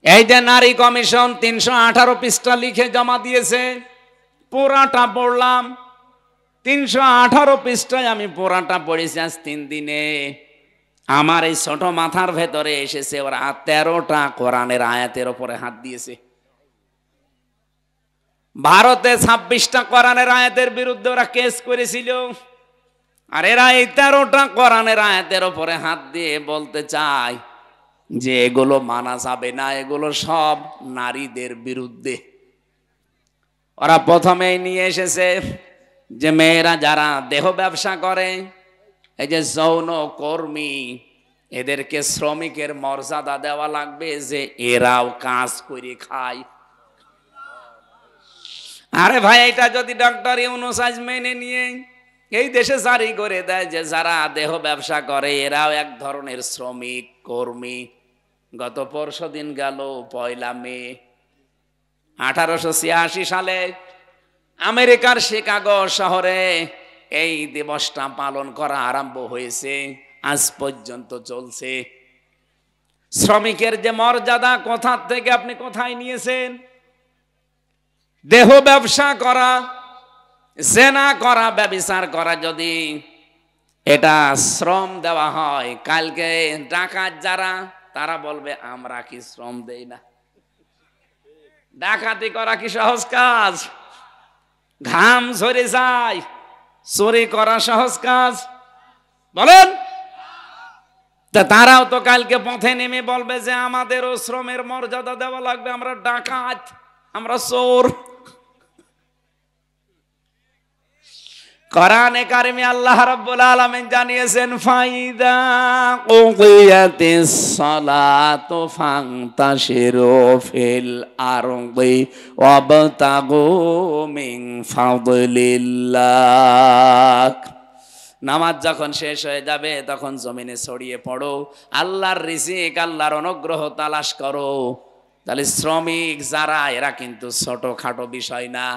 এই যে নারী কমিশন ৩১৮ পৃষ্ঠা লিখে জমা দিয়েছে, পুরাটা পড়লাম। ৩১৮ পৃষ্ঠায় আমি পুরাটা পড়েছি আজ ৩ দিনে। আমার এই ছোট মাথার ভেতরে এসেছে ওরা ১৩টা কোরআনের আয়াতের ওপরে হাত দিয়েছে। ভারতে ২৬টা কোরআনের আয়াতের বিরুদ্ধে ওরা কেস করেছিল, আর এরা এই ১৩টা কোরআনের আয়াতের ওপরে হাত দিয়ে বলতে চায় যে এগুলো মানা যাবে না, এগুলো সব নারীদের বিরুদ্ধে। ওরা প্রথমেই নিয়ে এসেছে যে মেয়েরা যারা দেহ ব্যবসা করে, এই যে যৌন কর্মী, এদেরকে শ্রমিকের মর্যাদা দেওয়া লাগবে, যে এরাও কাজ করে খায়। আরে ভাই, এটা যদি ডক্টর ইউনূস আজ মেনে নিয়ে এই দেশে জারি করে দেয় যে যারা দেহ ব্যবসা করে এরাও এক ধরনের শ্রমিক কর্মী। গত পরশু দিন গেল ১ মে 1886 সালে আমেরিকার শিকাগো শহরে এই দিবসটা পালন করা আরম্ভ হয়েছে, আজ পর্যন্ত চলছে। শ্রমিকের যে মর্যাদা কোথা থেকে আপনি কোথায় নিয়েছেন? দেহ ব্যবসা করা, জেনা করা, ব্যভিচার করা যদি এটা শ্রম দেওয়া হয়, কালকে ডাকাত যারা তারা বলবে আমরা কি শ্রম দেই না? ডাকাতি করা কি সহজ কাজ? ঘাম ঝরে যায়। চুরি করা সহজ কাজ? বলেন। তা তারাও তো কালকে পথে নেমে বলবে যে আমাদেরও শ্রমের মর্যাদা দেওয়া লাগবে, আমরা ডাকাত, আমরা চোর। কোরআনে কারিমে আল্লাহ রাব্বুল আলামিন জানিয়েছেন, ফাইদা কুদিয়াতিস সালাতু ফান্তাশিরু ফিল আরদি ওয়াবতাগু মিন ফাদলিল্লাহ। নামাজ যখন শেষ হয়ে যাবে তখন জমিনে ছড়িয়ে পড়ো, আল্লাহর রিজিক, আল্লাহর অনুগ্রহ তালাশ করো। তাহলে শ্রমিক যারা, এরা কিন্তু ছোটখাটো বিষয় না।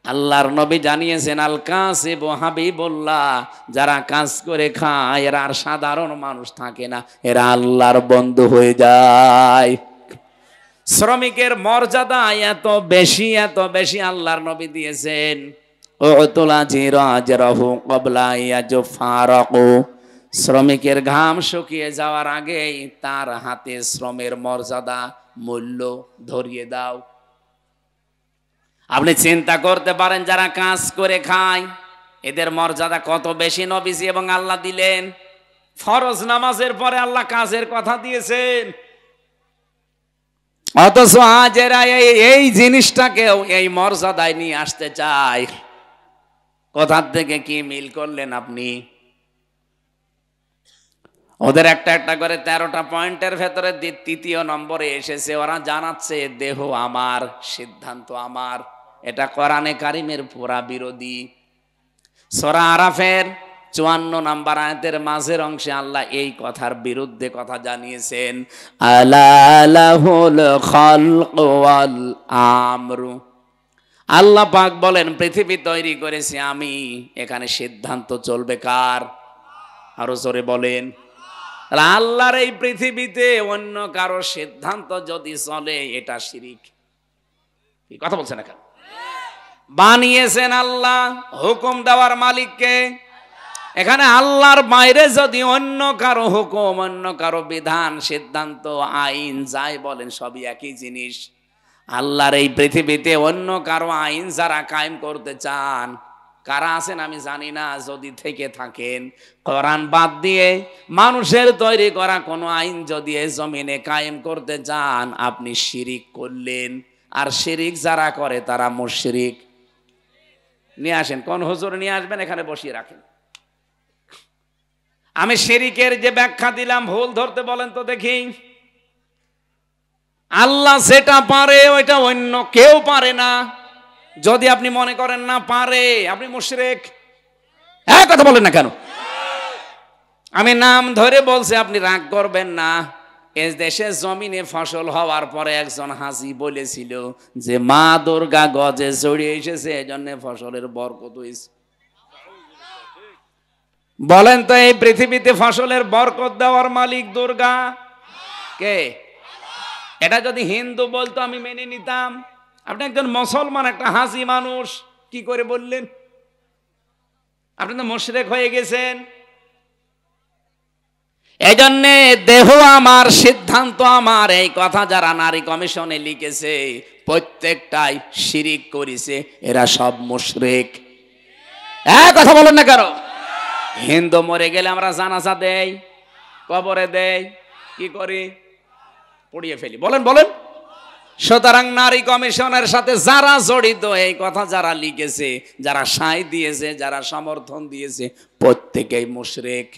আল্লাহর নবী জানিয়েছেন, আল কাসিবু হাবিবুল্লাহ, যারা কাজ করে খায় এরা আর সাধারণ মানুষ থাকে না, এরা আল্লাহর বন্ধু হয়ে যায়। শ্রমিকের মর্যাদা এত বেশি, এত বেশি আল্লাহর নবী দিয়েছেন, উতুলা জিরাজরাহু ক্বাবলা ইয়াজফারাকু, শ্রমিকের ঘাম শুকিয়ে যাওয়ার আগেই তার হাতে শ্রমের মর্যাদা, মূল্য ধরিয়ে দাও। আপনি চিন্তা করতে পারেন যারা কাজ করে খায় এদের মর্যাদা কত বেশি নবীজি এবং আল্লাহ দিলেন। ফরজ নামাজের পরে আল্লাহ কাজের কথা দিয়েছেন, অথচ আজ এরা এই জিনিসটাকেও এই মর্যাদায় নিয়ে আসতে চায়। কোথা থেকে কি মিল করলেন আপনি? ওদের একটা একটা করে 13টা পয়েন্টের ভেতরে 3য় নম্বরে এসেছে, ওরা জানাচ্ছে দেহ আমার, সিদ্ধান্ত আমার। এটা কোরআনে কারিমের পুরা বিরোধী। সূরা আরাফের 54 নম্বর আয়াতের মাঝের অংশে আল্লাহ এই কথার বিরুদ্ধে কথা জানিয়েছেন, আলা লাহুল খালকু ওয়াল আমরু। আল্লাহ পাক বলেন, পৃথিবী তৈরি করেছি আমি, এখানে সিদ্ধান্ত চলবে কার? আরো জোরে বলেন। আল্লাহর এই পৃথিবীতে অন্য কারো সিদ্ধান্ত যদি চলে এটা শিরিক। কি কথা বলছেন? এখন বানিয়েছেন আল্লাহ, হুকুম দেওয়ার মালিককে। এখানে আল্লাহর বাইরে যদি অন্য কারো হুকুম, অন্য কারো বিধান, সিদ্ধান্ত, আইন যাই বলেন সবই একই জিনিস। আল্লাহর এই পৃথিবীতে অন্য কারো আইন যারা কায়েম করতে চান, কারা আছেন আমি জানি না, যদি থেকে থাকেন কোরআন বাদ দিয়ে মানুষের তৈরি করা কোনো আইন যদি এই জমিনে কায়েম করতে চান, আপনি শিরিক করলেন। আর শিরিক যারা করে তারা মুশরিক। নিয়ে আসেন, কোন হুজুর নিয়ে আসবেন, এখানে বসিয়ে রাখেন। আমি শিরিকের যে ব্যাখ্যা দিলাম ভুল ধরতে বলেন তো দেখি। আল্লাহ যেটা পারে ওইটা অন্য কেউ পারে না। যদি আপনি মনে করেন না পারে, আপনি মুশরিক। হ্যাঁ, কথা বলেন না কেন? আমি নাম ধরে বলছি, আপনি রাগ করবেন না। এই দেশে জমিনে ফসল হওয়ার পরে একজন হাজি বলেছিল যে মা দুর্গা গজে চড়িয়ে এসেছে, এজন্য ফসলের বরকত হয়েছে। বলেন তো, এই পৃথিবীতে ফসলের বরকত দেওয়ার মালিক দুর্গা কে? এটা যদি হিন্দু বলতো আমি মেনে নিতাম। আপনি একজন মুসলমান, একটা হাজি মানুষ, কি করে বললেন? আপনি তো মুশরিক হয়ে গেছেন। এজন্যে দেহ আমার, সিদ্ধান্ত আমার, এই কথা যারা নারী কমিশনে লিখেছে প্রত্যেকটাই শিরিক করেছে, এরা সব মুশরিক। কথা বলেন না কারো। হিন্দু মরে গেলে আমরা জানাজা দেই, কবরে দেই, কি করি? পুড়িয়ে ফেলি। বলেন বলেন। সুতরাং নারী কমিশনের সাথে যারা জড়িত, এই কথা যারা লিখেছে, যারা সায় দিয়েছে, যারা সমর্থন দিয়েছে, প্রত্যেকেই মুশরিক।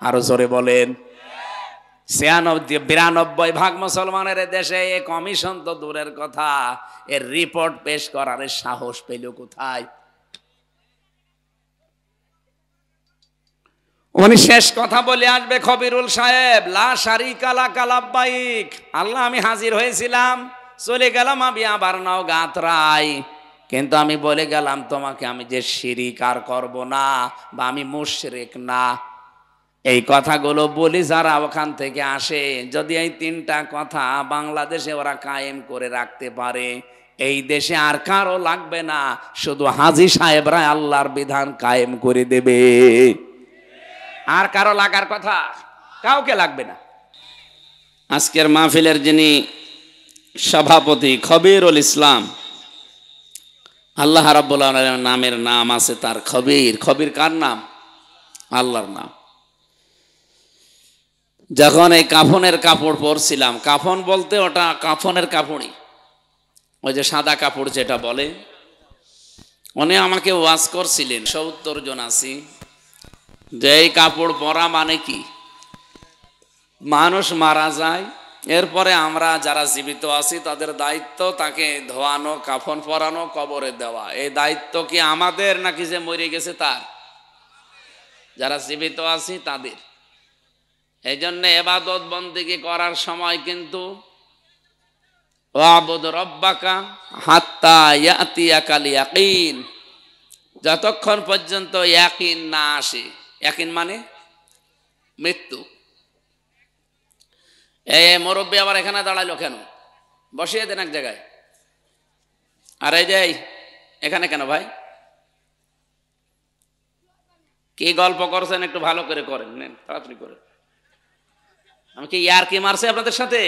আরো জোরে বলেন। 92% মুসলমানের দেশে এই কমিশন তো দূরের কথা, এর রিপোর্ট পেশ করার সাহস পেল কোথায়? উনি শেষ কথা বলে আসবে, খবিরুল সাহেব, লা শারিকা লাকা লাব্বাইক, আল্লাহ আমি হাজির হয়েছিলাম, চলে গেলাম আমি আবার নাও গাতরাই, কিন্তু আমি বলে গেলাম তোমাকে আমি যে শিরিক আর করব না, বা আমি মুশরিক না। এই কথাগুলো বলি যারা ওখান থেকে আসে, যদি এই 3টা কথা বাংলাদেশে ওরা কায়েম করে রাখতে পারে, এই দেশে আর কারো লাগবে না, শুধু হাজী সাহেবরা আল্লাহর বিধান কায়েম করে দেবে। আর কারো লাগার কথা কাউকে লাগবে না। আজকের মাহফিলের যিনি সভাপতি খবিরুল ইসলাম, আল্লাহ রাব্বুল আলামিনের নামের নাম আছে তার খবির। খবির কার নাম? আল্লাহর নাম। যখন এই কাফনের কাপড় পরছিলাম, কাফন বলতে ওটা কাফনের কাপড়ই, ওই যে সাদা কাপড় যেটা বলে, উনি আমাকে ওয়াজ করছিলেন, 70 জন আছি, যে এই কাপড় পরা মানে কি? মানুষ মারা যায়, এরপরে আমরা যারা জীবিত আছি তাদের দায়িত্ব তাকে ধোয়ানো, কাফন পরানো, কবরে দেওয়া। এই দায়িত্ব কি আমাদের নাকি যে মরে গেছে তার? যারা জীবিত আছি তাদের। এই জন্য ইবাদত বন্দেগী করার সময় কিন্তু ওয়াবুদ রব্বাকা হাত্তা ইয়াতিয়াকাল ইয়াকিন, যতক্ষণ পর্যন্ত ইয়াকিন না আসে। ইয়াকিন মানে মৃত্যু। এই মুরব্বী আবার এখানে দাঁড়াইলো কেন? বসিয়ে দেন এক জায়গায়। আর এই যে এখানে কেন ভাই? কি গল্প করছেন একটু ভালো করে করেন, নেন তাড়াতাড়ি করে। আমি কি ইয়ার কি মারছে আপনাদের সাথে?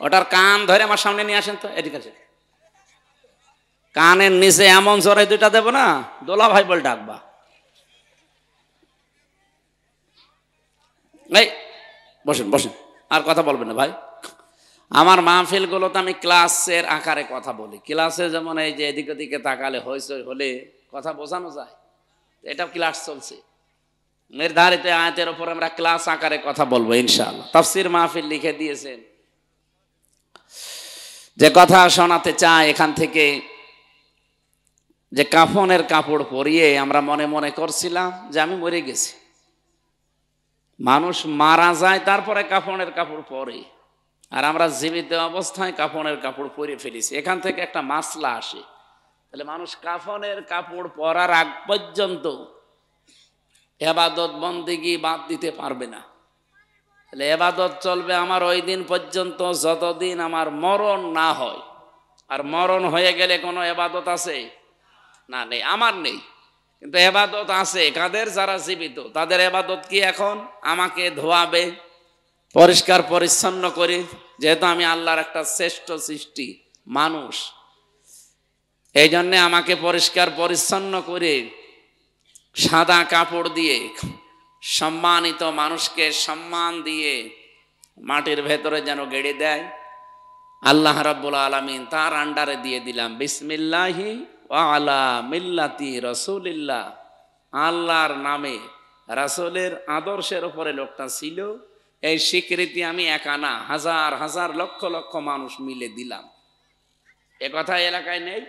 ওটার কান ধরে আমার সামনে নিয়ে আসেন তো, এদিকে আছে। কানের নিচে এমন জোরে 2টা দেবো না, দোলা ভাই বল ডাকবা। এই বসেন বসেন, আর কথা বলবেন না ভাই। আমার মাহফিল গুলোতে আমি ক্লাসের আকারে কথা বলি। ক্লাসে যেমন এই যে এদিক ওদিকে তাকালে হইচই হলে কথা বোঝানো যায়, এটা ক্লাস চলছে। নির্ধারিত আয়াতের উপর আমরা ক্লাস আকারে কথা বলবো ইনশাআল্লাহ। তাফসীর মাহফিল লিখে দিয়েছেন। যে কথা শোনাতে চাই এখান থেকে, যে কাফনের কাপড় পরিয়ে আমরা মনে মনে করছিলাম যে আমি মরে গেছি। মানুষ মারা যায় তারপরে কাফনের কাপড় পরে, আর আমরা জীবিত অবস্থায় কাফনের কাপড় পরে ফেলেছি। এখান থেকে একটা মাসলা আসে, তাহলে মানুষ কাফনের কাপড় পরার আগ পর্যন্ত ইবাদত বন্দেগী বাদ দিতে পারবে না। তাহলে ইবাদত চলবে আমার ওই দিন পর্যন্ত যতদিন আমার মরণ না হয়। আর মরণ হয়ে গেলে কোনো ইবাদত আছে না? নেই, আমার নেই। কিন্তু ইবাদত আছে কাদের? যারা জীবিত। তাদের ইবাদত কি? এখন আমাকে ধোয়াবে, পরিষ্কার পরিচ্ছন্ন করে, যেহেতু আমি আল্লাহর একটা শ্রেষ্ঠ সৃষ্টি মানুষ, এই জন্যে আমাকে পরিষ্কার পরিচ্ছন্ন করে সাদা কাপড় দিয়ে সম্মানিত মানুষকে সম্মান দিয়ে মাটির ভেতরে যেন গেড়ে দেয়। আল্লাহ রাব্বুল আলামিন তার আন্ডারে দিয়ে দিলাম বিসমিল্লাহি ওয়া আলা মিল্লাতি রাসূলিল্লাহ, আল্লাহর নামে, রাসূলের আদর্শের উপরে লোকটা ছিল। এই স্বীকৃতি আমি একা না, হাজার হাজার লক্ষ লক্ষ মানুষ মিলে দিলাম। এ কথা এলাকায় নেই,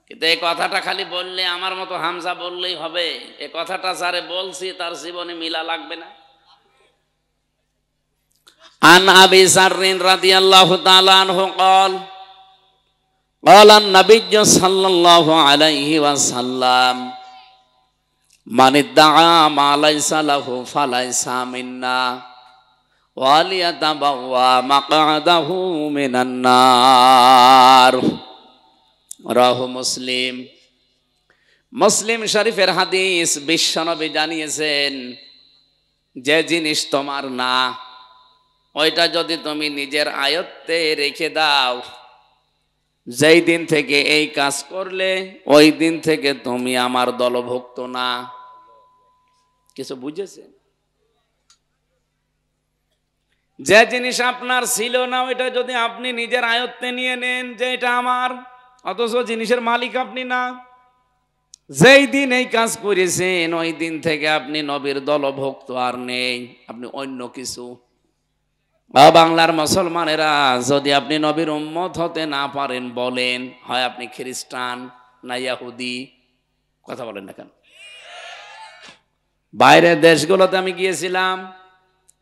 কিন্তু এই কথাটা খালি বললে, আমার মতো হামজা বললেই হবে? এ কথাটা যারে বলছি তার জীবনে মিলা লাগবে না। আন আবি যাররিন রাদিয়াল্লাহু তাআলা আনহু قال قال النبي صلى الله عليه وسلم মান ইদ্দাআ মা লাইসা লাহু ফালাইসা মিন্না ওয়ালিয়াতাবাওয়া মাকআদাহু মিনান নার। রাহু মুসলিম। মুসলিম শরীফের হাদিস, বিশ্বনবী জানিয়েছেন যে জিনিস তোমার না, ওইটা যদি তুমি নিজের আয়ত্তে রেখে দাও, যেই দিন থেকে এই কাজ করলে ওই দিন থেকে তুমি আমার দলভুক্ত না। কিছু বুঝেছেন? যে জিনিস আপনার ছিল না ওইটা যদি আপনি নিজের আয়ত্তে নিয়ে নেন যে এটা আমার, অথচ জিনিসের মালিক আপনি না, যেই দিন এই কাজ করেছেন ওই দিন থেকে আপনি নবীর দলভুক্ত আর নেই, আপনি অন্য কিছু। বাংলার মুসলমানেরা, যদি আপনি নবীর উম্মত হতে না পারেন বলেন, হয় আপনি খ্রিস্টান না ইহুদি। কথা বলেন না কেন? বাইরের দেশগুলোতে আমি গিয়েছিলাম,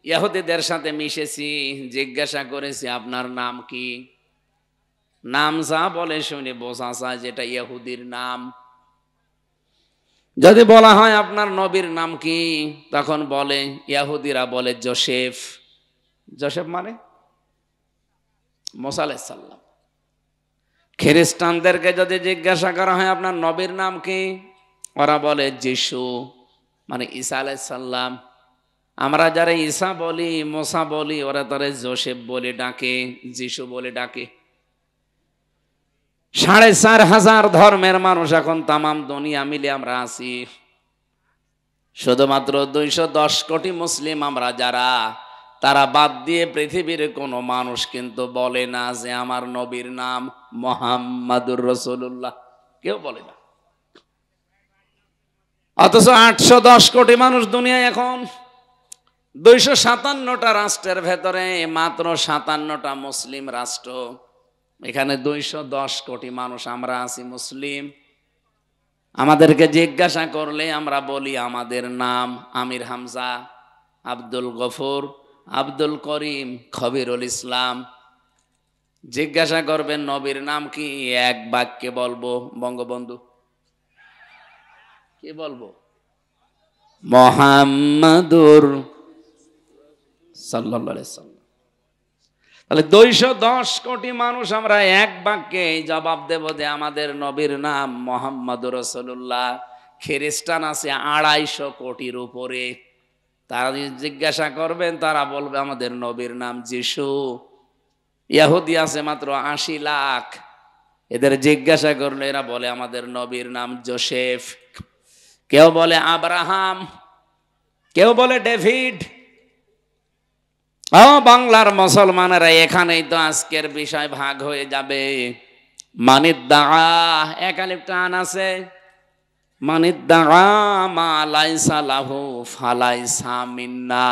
ইহুদিদের সাথে মিশেছি, জিজ্ঞাসা করেছি আপনার নাম কি? নাম যা বলে শুনে বোঝা যায় যেটা ইহুদির নাম। যদি বলা হয় আপনার নবীর নাম কি, তখন বলে, ইহুদিরা বলে জোসেফ। জোসেফ মানে মুসা আলাইহিস সালাম। খ্রিস্টানদেরকে যদি জিজ্ঞাসা করা হয় আপনার নবীর নাম কি, ওরা বলে যিশু, মানে ঈসা আলাইহিস সালাম। আমরা যারা ঈসা বলি, মুসা বলি, ওরা তারা জোসেফ বলে ডাকে, যিশু বলে ডাকে। ৪,৫০০ ধর্মের মানুষ এখন তামাম দুনিয়া মিলে আমরা আছি। শুধুমাত্র ২১০ কোটি মুসলিম আমরা যারা, তারা বাদ দিয়ে পৃথিবীর কোনো মানুষ কিন্তু বলে না যে আমার নবীর নাম মুহাম্মাদুর রাসূলুল্লাহ। কেউ বলে না। অথচ ৮১০ কোটি মানুষ দুনিয়ায় এখন। ২৫৭টা রাষ্ট্রের ভেতরে মাত্র ৫৭টা মুসলিম রাষ্ট্র। এখানে ২১০ কোটি মানুষ আমরা আছি মুসলিম। আমাদেরকে জিজ্ঞাসা করলে আমরা বলি আমাদের নাম আমির হামজা, আব্দুল গফুর, আব্দুল করিম, খবিরুল ইসলাম। জিজ্ঞাসা করবেন নবীর নাম কি, এক বাক্যে বলবো বঙ্গবন্ধু। কি বলবো? মুহাম্মাদুর সাল্লাল্লাহু আলাইহি ওয়াসাল্লাম। তাহলে ২১০ কোটি মানুষ আমরা এক বাক্যে জবাব দেব যে আমাদের নবীর নাম মুহাম্মাদুর রাসূলুল্লাহ। খ্রিস্টান আছে ২৫০ কোটির উপরে। তারা জিজ্ঞাসা করবেন, তারা বলবে আমাদের নবীর নাম যিশু। ইহুদি আছে মাত্র ৮০ লাখ। এদের জিজ্ঞাসা করলে এরা বলে আমাদের নবীর নাম জোসেফ। কেউ বলে আব্রাহাম, কেউ বলে ডেভিড। বাংলার মুসলমানেরা, এখানেই তো আজকের বিষয় ভাগ হয়ে যাবে। মানিদ্দাআ, একালিফ টান আছে, মানিদ্দাআ মা লাইসা লাহু ফালাইসা মিন্না।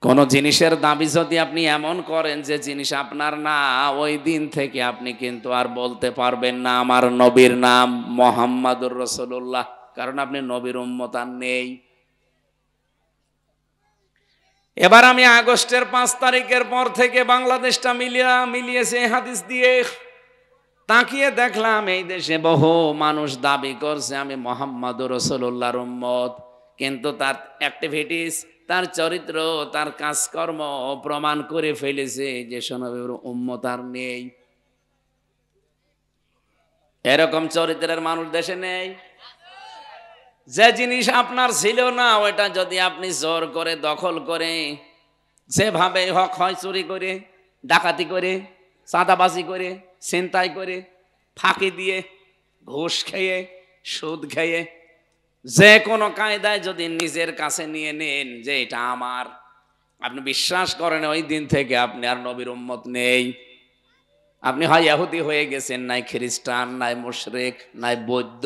কোন জিনিসের দাবি যদি আপনি এমন করেন যে জিনিস আপনার না, ওই দিন থেকে আপনি কিন্তু আর বলতে পারবেন না আমার নবীর নাম মুহাম্মাদুর রাসূলুল্লাহ, কারণ আপনি নবীর উম্মত আর নেই। এবার আমি আগস্টের ৫ তারিখের পর থেকে বাংলাদেশটা মিলিয়েছে হাদিস দিয়ে তাকিয়ে দেখলাম, এই দেশে বহু মানুষ দাবি করছে আমি মুহাম্মাদুর রাসূলুল্লাহর উম্মত, কিন্তু তার অ্যাক্টিভিটিস, তার চরিত্র, তার কাজকর্ম প্রমাণ করে ফেলেছে যে নবীর উম্মত আর নেই। এরকম চরিত্রের মানুষ দেশে নেই। যে জিনিস আপনার ছিল না ওইটা যদি আপনি জোর করে দখল করে, যেভাবে হক হয় চুরি করে, ডাকাতি করে, চাঁদাবাজি করে, ছিনতাই করে, ফাঁকি দিয়ে, ঘুষ খেয়ে, সুদ খেয়ে, যে কোনো কায়দায় যদি নিজের কাছে নিয়ে নেন যে এটা আমার, আপনি বিশ্বাস করেন ওই দিন থেকে আপনি আর নবীর উম্মত নেই। আপনি হয় ইহুদি হয়ে গেছেন, নাই খ্রিস্টান, নাই মুশরিক, নাই বৌদ্ধ।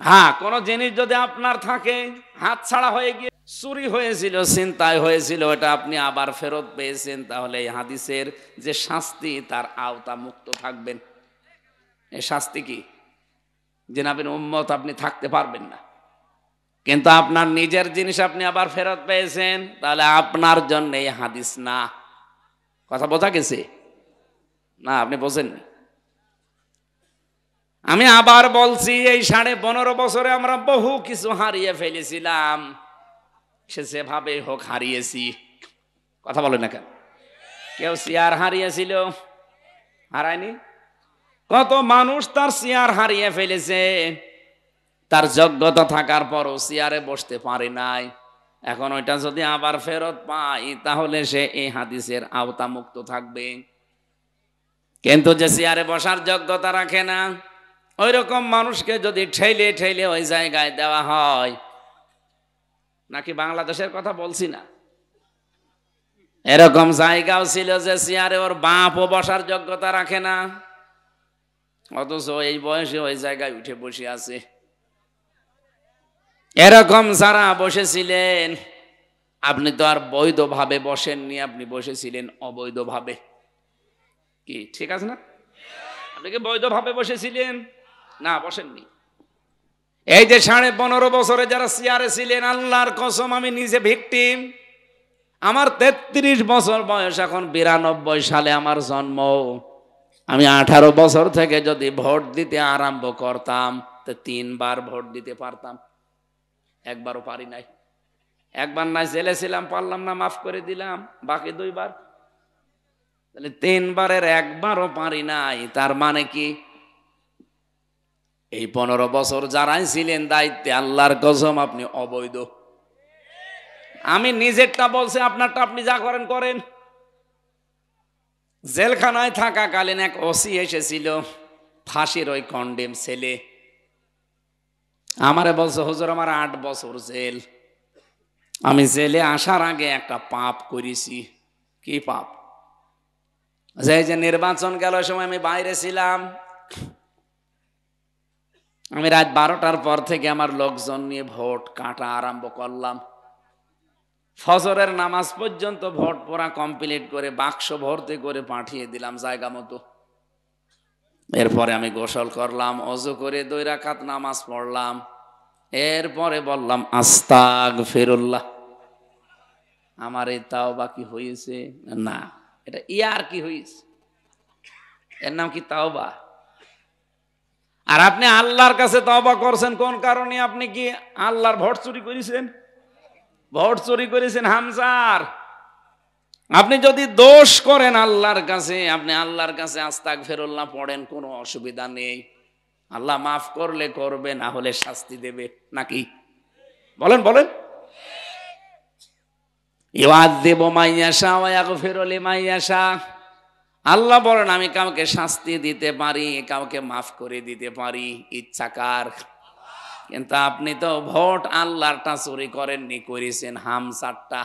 হ্যাঁ, কোন জিনিস যদি আপনার থাকে, হাত ছাড়া হয়ে গিয়ে চুরি হয়েছিল, ছিনতাই হয়েছিল, এটা আপনি আবার ফেরত পেয়েছেন, তাহলে এই হাদিসের যে শাস্তি তার আওতা মুক্ত থাকবেন। এই শাস্তি কি? যে নবীর উম্মত আপনি থাকতে পারবেন না। কিন্তু আপনার নিজের জিনিস আপনি আবার ফেরত পেয়েছেন, তাহলে আপনার জন্য এই হাদিস না। কথা বোঝা গেছে না? আপনি বোঝেননি। আমি আবার বলছি, এই 15.5 বছরে আমরা বহু কিছু হারিয়ে ফেলেছিলাম, সে যেভাবে হোক হারিয়েছি। কথা বলে না কেন? কেউ চেয়ার হারিয়েছিল, হারায়নি? কত মানুষ তার চেয়ার হারিয়ে ফেলেছে, তার যোগ্যতা থাকার পরও চেয়ারে বসতে পারে নাই। এখন ওইটা যদি আবার ফেরত পাই তাহলে সে এই হাদিসের আওতা মুক্ত থাকবে। কিন্তু যে চেয়ারে বসার যোগ্যতা রাখে না, ওই রকম মানুষকে যদি ঠেলে ঠেলে ওই জায়গায় দেওয়া হয়, নাকি বাংলাদেশের কথা বলছি না, এরকম জায়গাও ছিল যে চেয়ারে ওর বাপও বসার যোগ্যতা রাখে না, অথচ এই বয়সে ওই জায়গায় উঠে বসে আছে। এরকম যারা বসেছিলেন, আপনি তো আর বৈধভাবে বসেননি, আপনি বসেছিলেন অবৈধভাবে। কি ঠিক আছে না? আপনি কি বৈধভাবে বসেছিলেন? না, বসেননি। এই যে 15.5 বছরে যারা চেয়ারে ছিলেন, আল্লাহর কসম আমি নিজে ভিকটিম। আমার 33 বছর বয়স, এখন 92 সালে আমার জন্ম। আমি 18 বছর থেকে যদি ভোট দিতে আরম্ভ করতাম তো 3 বার ভোট দিতে পারতাম, একবারও পারি নাই। একবার নাই জেলে ছিলাম, পারলাম না, মাফ করে দিলাম, বাকি 2 বার। তাহলে 3 বারের একবারও পারি নাই। তার মানে কি এই 15 বছর যারাই ছিলেন দায়িত্বে, আল্লাহর কসম আপনি অবৈধ। আমি নিজেরটা বলছি, আপনারটা আপনি যা করেন করেন। জেলখানায় থাকাকালীন এক ওসি এসেছিল, ফাঁসির ওই কন্ডেম ছেলে, আমারে বলছে হুজুর আমার 8 বছর জেল। আমি জেলে আসার আগে একটা পাপ করেছি। কি পাপ? যে নির্বাচন গেল সময় আমি বাইরে ছিলাম, আমি রাত 12টার পর থেকে আমার লোকজন নিয়ে ভোট কাটা আরম্ভ করলাম। ফজরের নামাজ পর্যন্ত ভোট পড়া কমপ্লিট করে বাক্স ভর্তি করে পাঠিয়ে দিলাম জায়গা মতো। এরপরে আমি গোসল করলাম, ওযু করে 2 রাকাত নামাজ পড়লাম। এরপরে বললাম আস্তাগফিরুল্লাহ। আমার এই তাওবা কি হয়েছে? না, এটা ইয়ার কি হয়েছে, এর নাম কি তাওবা? আর আপনি আল্লাহর কাছে তওবা করছেন কোন কারণে? আপনি কি আল্লাহর ভোট চুরি করেছেন? ভোট চুরি করেছেন হামজার। আপনি যদি দোষ করেন আল্লাহর কাছে, আপনি আল্লাহর কাছে আস্তাগফিরুল্লাহ পড়েন, কোনো অসুবিধা নেই। আল্লাহ মাফ করলে করবে, না হলে শাস্তি দেবে, নাকি? বলেন বলেন। ইউআযযিবু মান ইয়াশা ওয়া ইয়াগফিরু লিমান ইয়াশা। আল্লাহ বলেন আমি কাউকে শাস্তি দিতে পারি, কাউকে মাফ করে দিতে পারি, ইচ্ছা কার। কিন্তু আপনি তো ভোট আল্লাহরটা চুরি করেননি, করেছেন হামসারটা।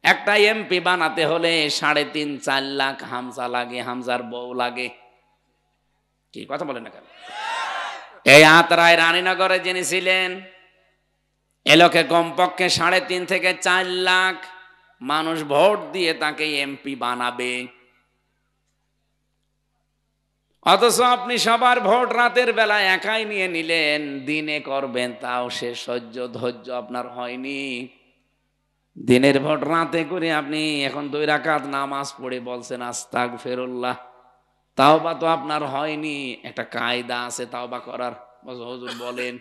একটা এমপি বানাতে হলে 3.5-4 লাখ হামজা লাগে, হামজার বউ লাগে। কি কথা বলেন না কেন? এই আত্রায় রানীনগরে যিনি ছিলেন, এলোকে কমপক্ষে 3.5 থেকে 4 লাখ মানুষ ভোট দিয়ে তাকে এমপি বানাবে। অথচ আপনি সবার ভোট রাতের বেলা একাই নিয়ে নিলেন, দিনে করবেন তাও সে সহ্য ধৈর্য আপনার হয়নি। দিনের ভোট রাতে করে আপনি এখন 2 রাকাত নামাজ পড়ে বলছেন আস্তাগফিরুল্লাহ। তাওবা তো আপনার হয়নি। একটা কায়দা আছে তাওবা করার, হুজুর বলেন।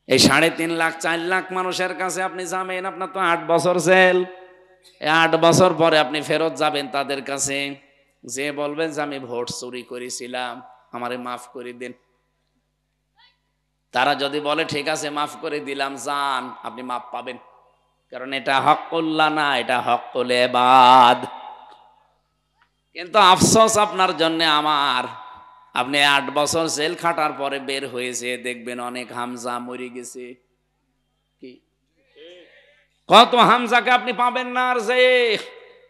এই 3.5 লাখ 4 লাখ মানুষের কাছে আপনি যাবেন, আপনার তো 8 বছর জেল। এই 8 বছর পরে আপনি ফেরত যাবেন তাদের কাছে, যে বলবেন যে আমি ভোট চুরি করেছিলাম, আমারে মাফ করে দেন। তারা যদি বলে ঠিক আছে মাফ করে দিলাম, যান, আপনি মাফ পাবেন। কারণ এটা হকুল্লাহ না, এটা হকুল ইবাদ। কিন্তু আফসোস আপনার জন্য আমার, আপনি 8 বছর জেল খাটার পরে বের হয়েছে, দেখবেন অনেক হামজা মরে গেছে। কি কত হামজাকে আপনি পাবেন না, আর যে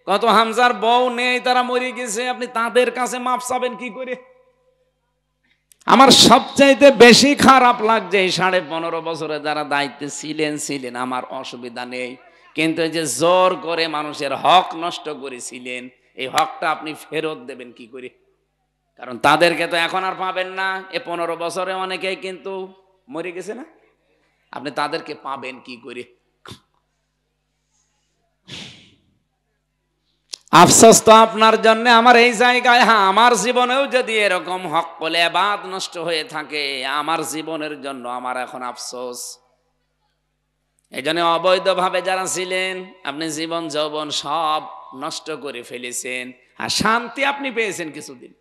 কত হামজার বউ নেই, তারা মরে গেছে, আপনি তাদের কাছে মাফ চাবেন কি করে? আমার সবচাইতে বেশি খারাপ লাগছে এই 15.5 বছরে যারা দায়িত্বে ছিলেন, আমার অসুবিধা নেই, কিন্তু এই যে জোর করে মানুষের হক নষ্ট করেছিলেন, এই হকটা আপনি ফেরত দেবেন কি করে? কারণ তাদেরকে তো এখন আর পাবেন না। এই 15 বছরে অনেকেই কিন্তু মরে গেছে না, আপনি তাদেরকে পাবেন কি করে? আফসোস তো আপনার জন্য আমার এই জায়গায়। হ্যাঁ, আমার জীবনেও যদি এরকম হক বলে বাদ নষ্ট হয়ে থাকে, আমার জীবনের জন্য আমার এখন আফসোস। এই জন্য অবৈধভাবে যারা ছিলেন, আপনি জীবন যৌবন সব নষ্ট করে ফেলেছেন, আর শান্তি আপনি পেয়েছেন কিছুদিন।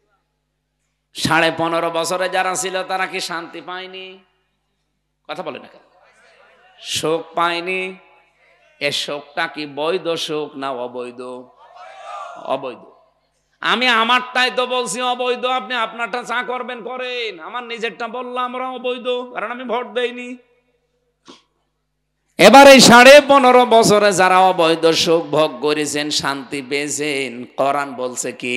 15.5 বছরে যারা ছিল তারা কি শান্তি পায়নি? কথা বলে না কেন? শোক পায়নি? এ শোকটা কি বৈধ শোক না অবৈধ? অবৈধ। আমি আমারটাই তো বলছি অবৈধ, আপনি আপনারটা চা করবেন করেন, আমার নিজেরটা বললাম আমরা অবৈধ, কারণ আমি ভোট দেইনি। এবার এই 15.5 বছরে যারা অবৈধ সুখ ভোগ করেছেন, শান্তি পেয়েছেন, কোরআন বলছে কি,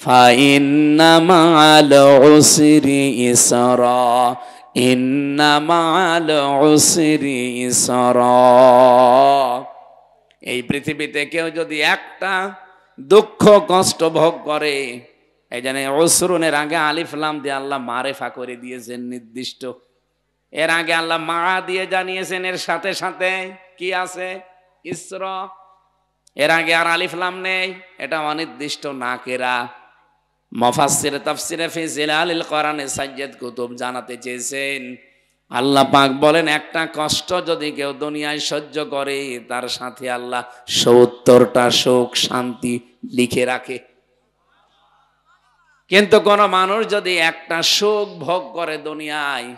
ফাইন্না মাআল উসরি ইসরা, ইন্না মাআল উসরি ইসরা। এই পৃথিবীতে কেউ যদি একটা দুঃখ কষ্ট ভোগ করে, এই জন্য উসরুনের আগে আলিফ লাম দিয়ে আল্লাহ মারেফা করে দিয়েছেন নির্দিষ্ট। এর আগে আল্লাহ মা দিয়ে জানিয়েছেন, এর সাথে সাথে কি আছে? ইসরা। এর আগে আর আলিফ লাম নেই, এটা অনির্দিষ্ট নাকেরা। মুফাসসির তাফসিরে ফি জিলালিল কোরআনে সাইয়্যিদ কুতুব জানাতে চেয়েছেন, আল্লাহ পাক বলেন একটা কষ্ট যদি কেউ দুনিয়ায় সহ্য করে, তার সাথে আল্লাহ 70টা সুখ শান্তি লিখে রাখে। কিন্তু কোন মানুষ যদি একটা সুখ ভোগ করে দুনিয়ায়,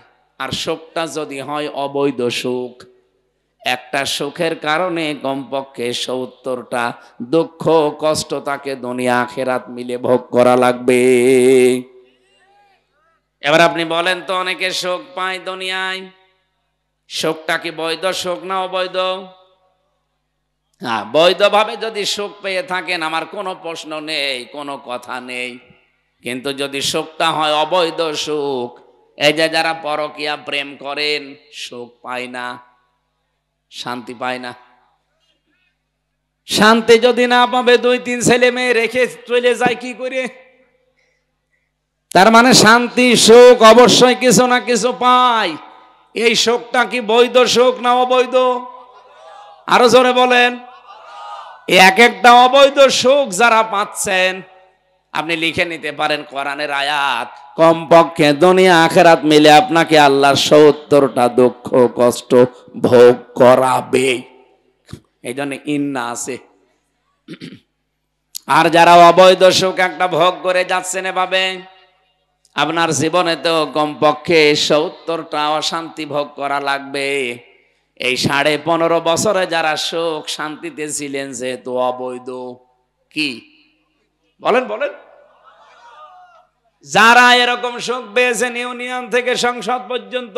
আর সুখটা যদি হয় অবৈধ সুখ, একটা সুখের কারণে কমপক্ষে 70টা দুঃখ কষ্ট তাকে দুনিয়া আখিরাত মিলে ভোগ করা লাগবে। এবার আপনি বলেন তো, অনেকে সুখ পায় দুনিয়ায়, সুখটা কি বৈধ সুখ না অবৈধ? হ্যাঁ, বৈধভাবে যদি সুখ পেয়ে থাকেন আমার কোনো প্রশ্ন নেই, কোনো কথা নেই। কিন্তু যদি সুখটা হয় অবৈধ সুখ, এই যে যারা পরকীয়া প্রেম করেন, সুখ পায় না, শান্তি পায় না। শান্তি যদি না পাবে, 2-3 ছেলে মেয়ে রেখে চলে যায় কি করে? তার মানে শান্তি সুখ অবশ্যই কিছু না কিছু পায়। এই সুখটা কি বৈধ সুখ না অবৈধ? আরো জোরে বলেন। এক একটা অবৈধ সুখ যারা পাচ্ছেন, আপনি লিখে নিতে পারেন কোরআনের আয়াত, কমপক্ষে দুনিয়া আখিরাত মিলে আপনাকে আল্লাহ 70টা দুঃখ কষ্ট ভোগ করাবে। এই জন্য ইন্না আছে। আর যারা অবৈধ সুখ একটা ভোগ করে যাচ্ছেন এভাবে, আপনার জীবনে তো কমপক্ষে 70টা অশান্তি ভোগ করা লাগবে। এই 15.5 বছরে যারা সুখ শান্তিতে ছিলেন, যেহেতু অবৈধ, কি বলেন বলেন, যারা এরকম সুখ পেয়েছেন ইউনিয়ন থেকে সংসদ পর্যন্ত,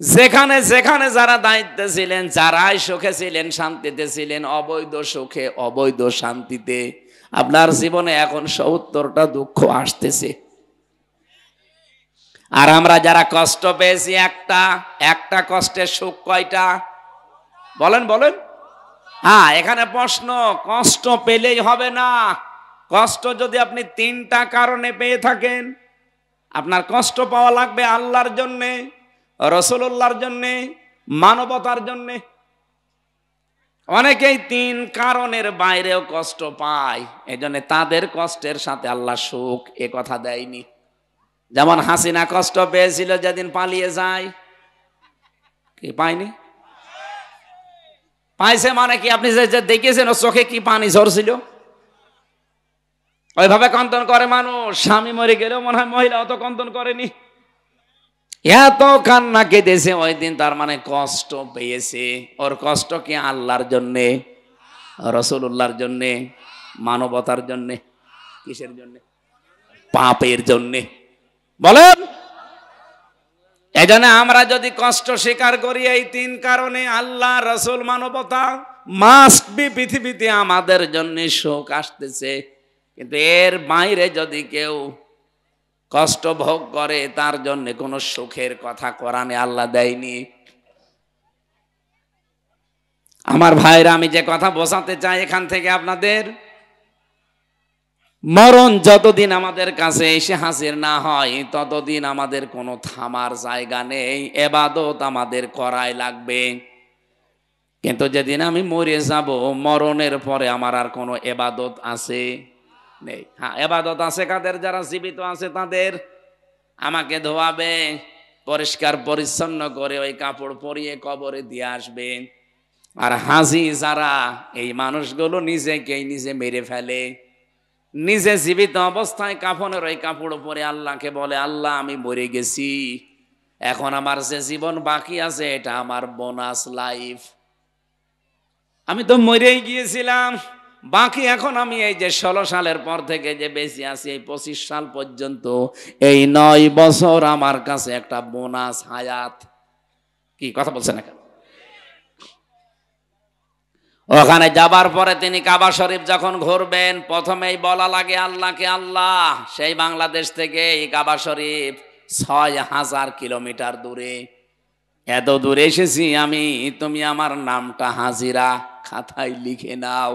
যেখানে যেখানে যারা দায়িত্বে ছিলেন, যারাই সুখে ছিলেন, শান্তিতে ছিলেন, অবৈধ সুখে অবৈধ শান্তিতে, আপনার জীবনে এখন 70টা দুঃখ আসতেছে। আর আমরা যারা কষ্ট পেয়েছি, একটা কষ্টের সুখ কয়টা? বলেন বলেন। হ্যাঁ, এখানে প্রশ্ন, কষ্ট পেলেই হবে না। কষ্ট যদি আপনি 3টা কারণে পেয়ে থাকেন, আপনার কষ্ট পাওয়া লাগবে আল্লাহর জন্যে, রাসূলুল্লাহর জন্যে, মানবতার জন্যে। অনেকেই 3 কারণের বাইরেও কষ্ট পায়, এজন্য তাদের কষ্টের সাথে আল্লাহ সুখ এ কথা দেয়নি। যেমন হাসিনা কষ্ট পেয়েছিল যেদিন পালিয়ে যায়, কি পায়নি? পাইছে মানে কি? আপনি যে দেখেছেন ওর চোখে কি পানি ঝরছিল? ওইভাবে কন্দন করে মানুষ। স্বামী মরে গেলেও মনে হয় মহিলা অত কন্দন করেনি, এত কান্না কেঁদেছে ওই দিন, তার মানে কষ্ট পেয়েছে। ওর কষ্ট কি আল্লাহর জন্যে, রাসূলুল্লাহর জন্যে, মানবতার জন্যে? কিসের জন্যে? পাপের জন্যে। বলেন। এজন্য আমরা যদি কষ্ট স্বীকার করি এই 3 কারণে, আল্লাহ, রাসূল, মানবতা, মাস্ট বি পৃথিবীতে আমাদের জন্য সুখ আসতেছে। কিন্তু এর বাইরে যদি কেউ কষ্ট ভোগ করে, তার জন্য কোনো সুখের কথা কোরআনে আল্লাহ দেয়নি। আমার ভাইরা, আমি যে কথা বোঝাতে চাই এখান থেকে আপনাদের, মরণ যতদিন আমাদের কাছে এসে হাজির না হয়, ততদিন আমাদের কোনো থামার জায়গা নেই। ইবাদত আমাদের করাই লাগবে। কিন্তু যেদিন আমি মরে যাব, মরণের পরে আমার আর কোনো এবাদত আছে নেই। হ্যাঁ, এবাদত আছে কাদের? যারা জীবিত আছে তাদের। আমাকে ধোয়াবে, পরিষ্কার পরিচ্ছন্ন করে ওই কাপড় পরিয়ে কবরে দিয়ে আসবে। আর হাজি যারা, এই মানুষগুলো নিজেকেই নিজে মেরে ফেলে। নিজে জীবিত অবস্থায় কাফনের ওই কাপড় পরে আল্লাহকে বলে, আল্লাহ আমি মরে গেছি, এখন আমার যে জীবন বাকি আছে এটা আমার বোনাস লাইফ। আমি তো মরেই গিয়েছিলাম, বাকি এখন আমি এই যে 16 সালের পর থেকে যে বেঁচে আছি, এই 25 সাল পর্যন্ত, এই 9 বছর আমার কাছে একটা বোনাস হায়াত। কি কথা বলছেন না কেন? ওখানে যাবার পরে তিনি কাবা শরীফ যখন ঘুরবেন, প্রথমেই বলা লাগে আল্লাহকে, আল্লাহ সেই বাংলাদেশ থেকে এই কাবা শরীফ 6000 কিলোমিটার দূরে, এত দূরে এসেছি আমি, তুমি আমার নামটা হাজিরা খাতায় লিখে নাও।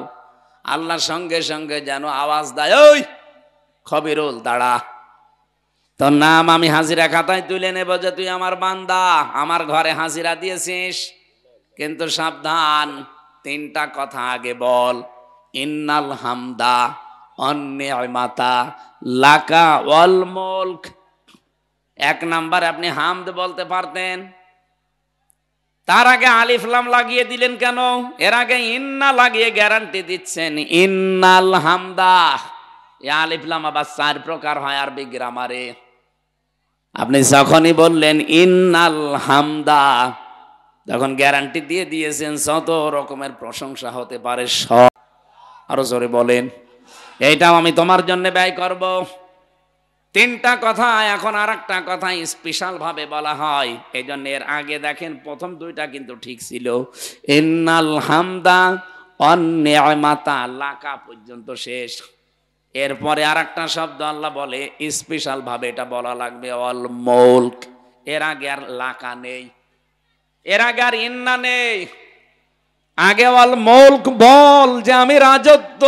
আল্লাহর সঙ্গে সঙ্গে যেন আওয়াজ দেয়, ওই খবিরুল দাঁড়া, তোর নাম আমি হাজিরা খাতায় তুলে নেব যে তুই আমার বান্দা, আমার ঘরে হাজিরা দিয়েছিস, কিন্তু সাবধান, 3টা কথা আগে বল। ইন্নাল হামদা অন্নিমাতা লাকা ওয়াল মুলক। 1 নাম্বার আপনি হামদ বলতে পারতেন, তার আগে আলিফ লাম লাগিয়ে দিলেন কেন? এর আগে ইন্না লাগিয়ে গ্যারান্টি দিচ্ছেন ইন্নাল হামদা। এই আলিফ লাম আবার 4 প্রকার হয় আরবি গ্রামারে। আপনি যখনই বললেন ইন্নাল হামদা, তখন গ্যারান্টি দিয়ে দিয়েছেন যত রকমের প্রশংসা হতে পারে সব, আরো জোরে বলেন, এইটাও আমি তোমার জন্য ব্যয় করব। 3টা কথা। এখন আর একটা কথা স্পেশাল ভাবে বলা হয়, এই জন্য এর আগে দেখেন প্রথম 2টা কিন্তু ঠিক ছিল, ইন্নাল হামদা অন্নিমাতা লাকা পর্যন্ত শেষ। এরপরে আর একটা শব্দ আল্লাহ বলে স্পেশাল ভাবে, এটা বলা লাগবে অল মুলক। এর আগে আর লাকা নেই, এর আগে আর ইন্না নেই, আগে অল মুলক বল যে আমি রাজত্ব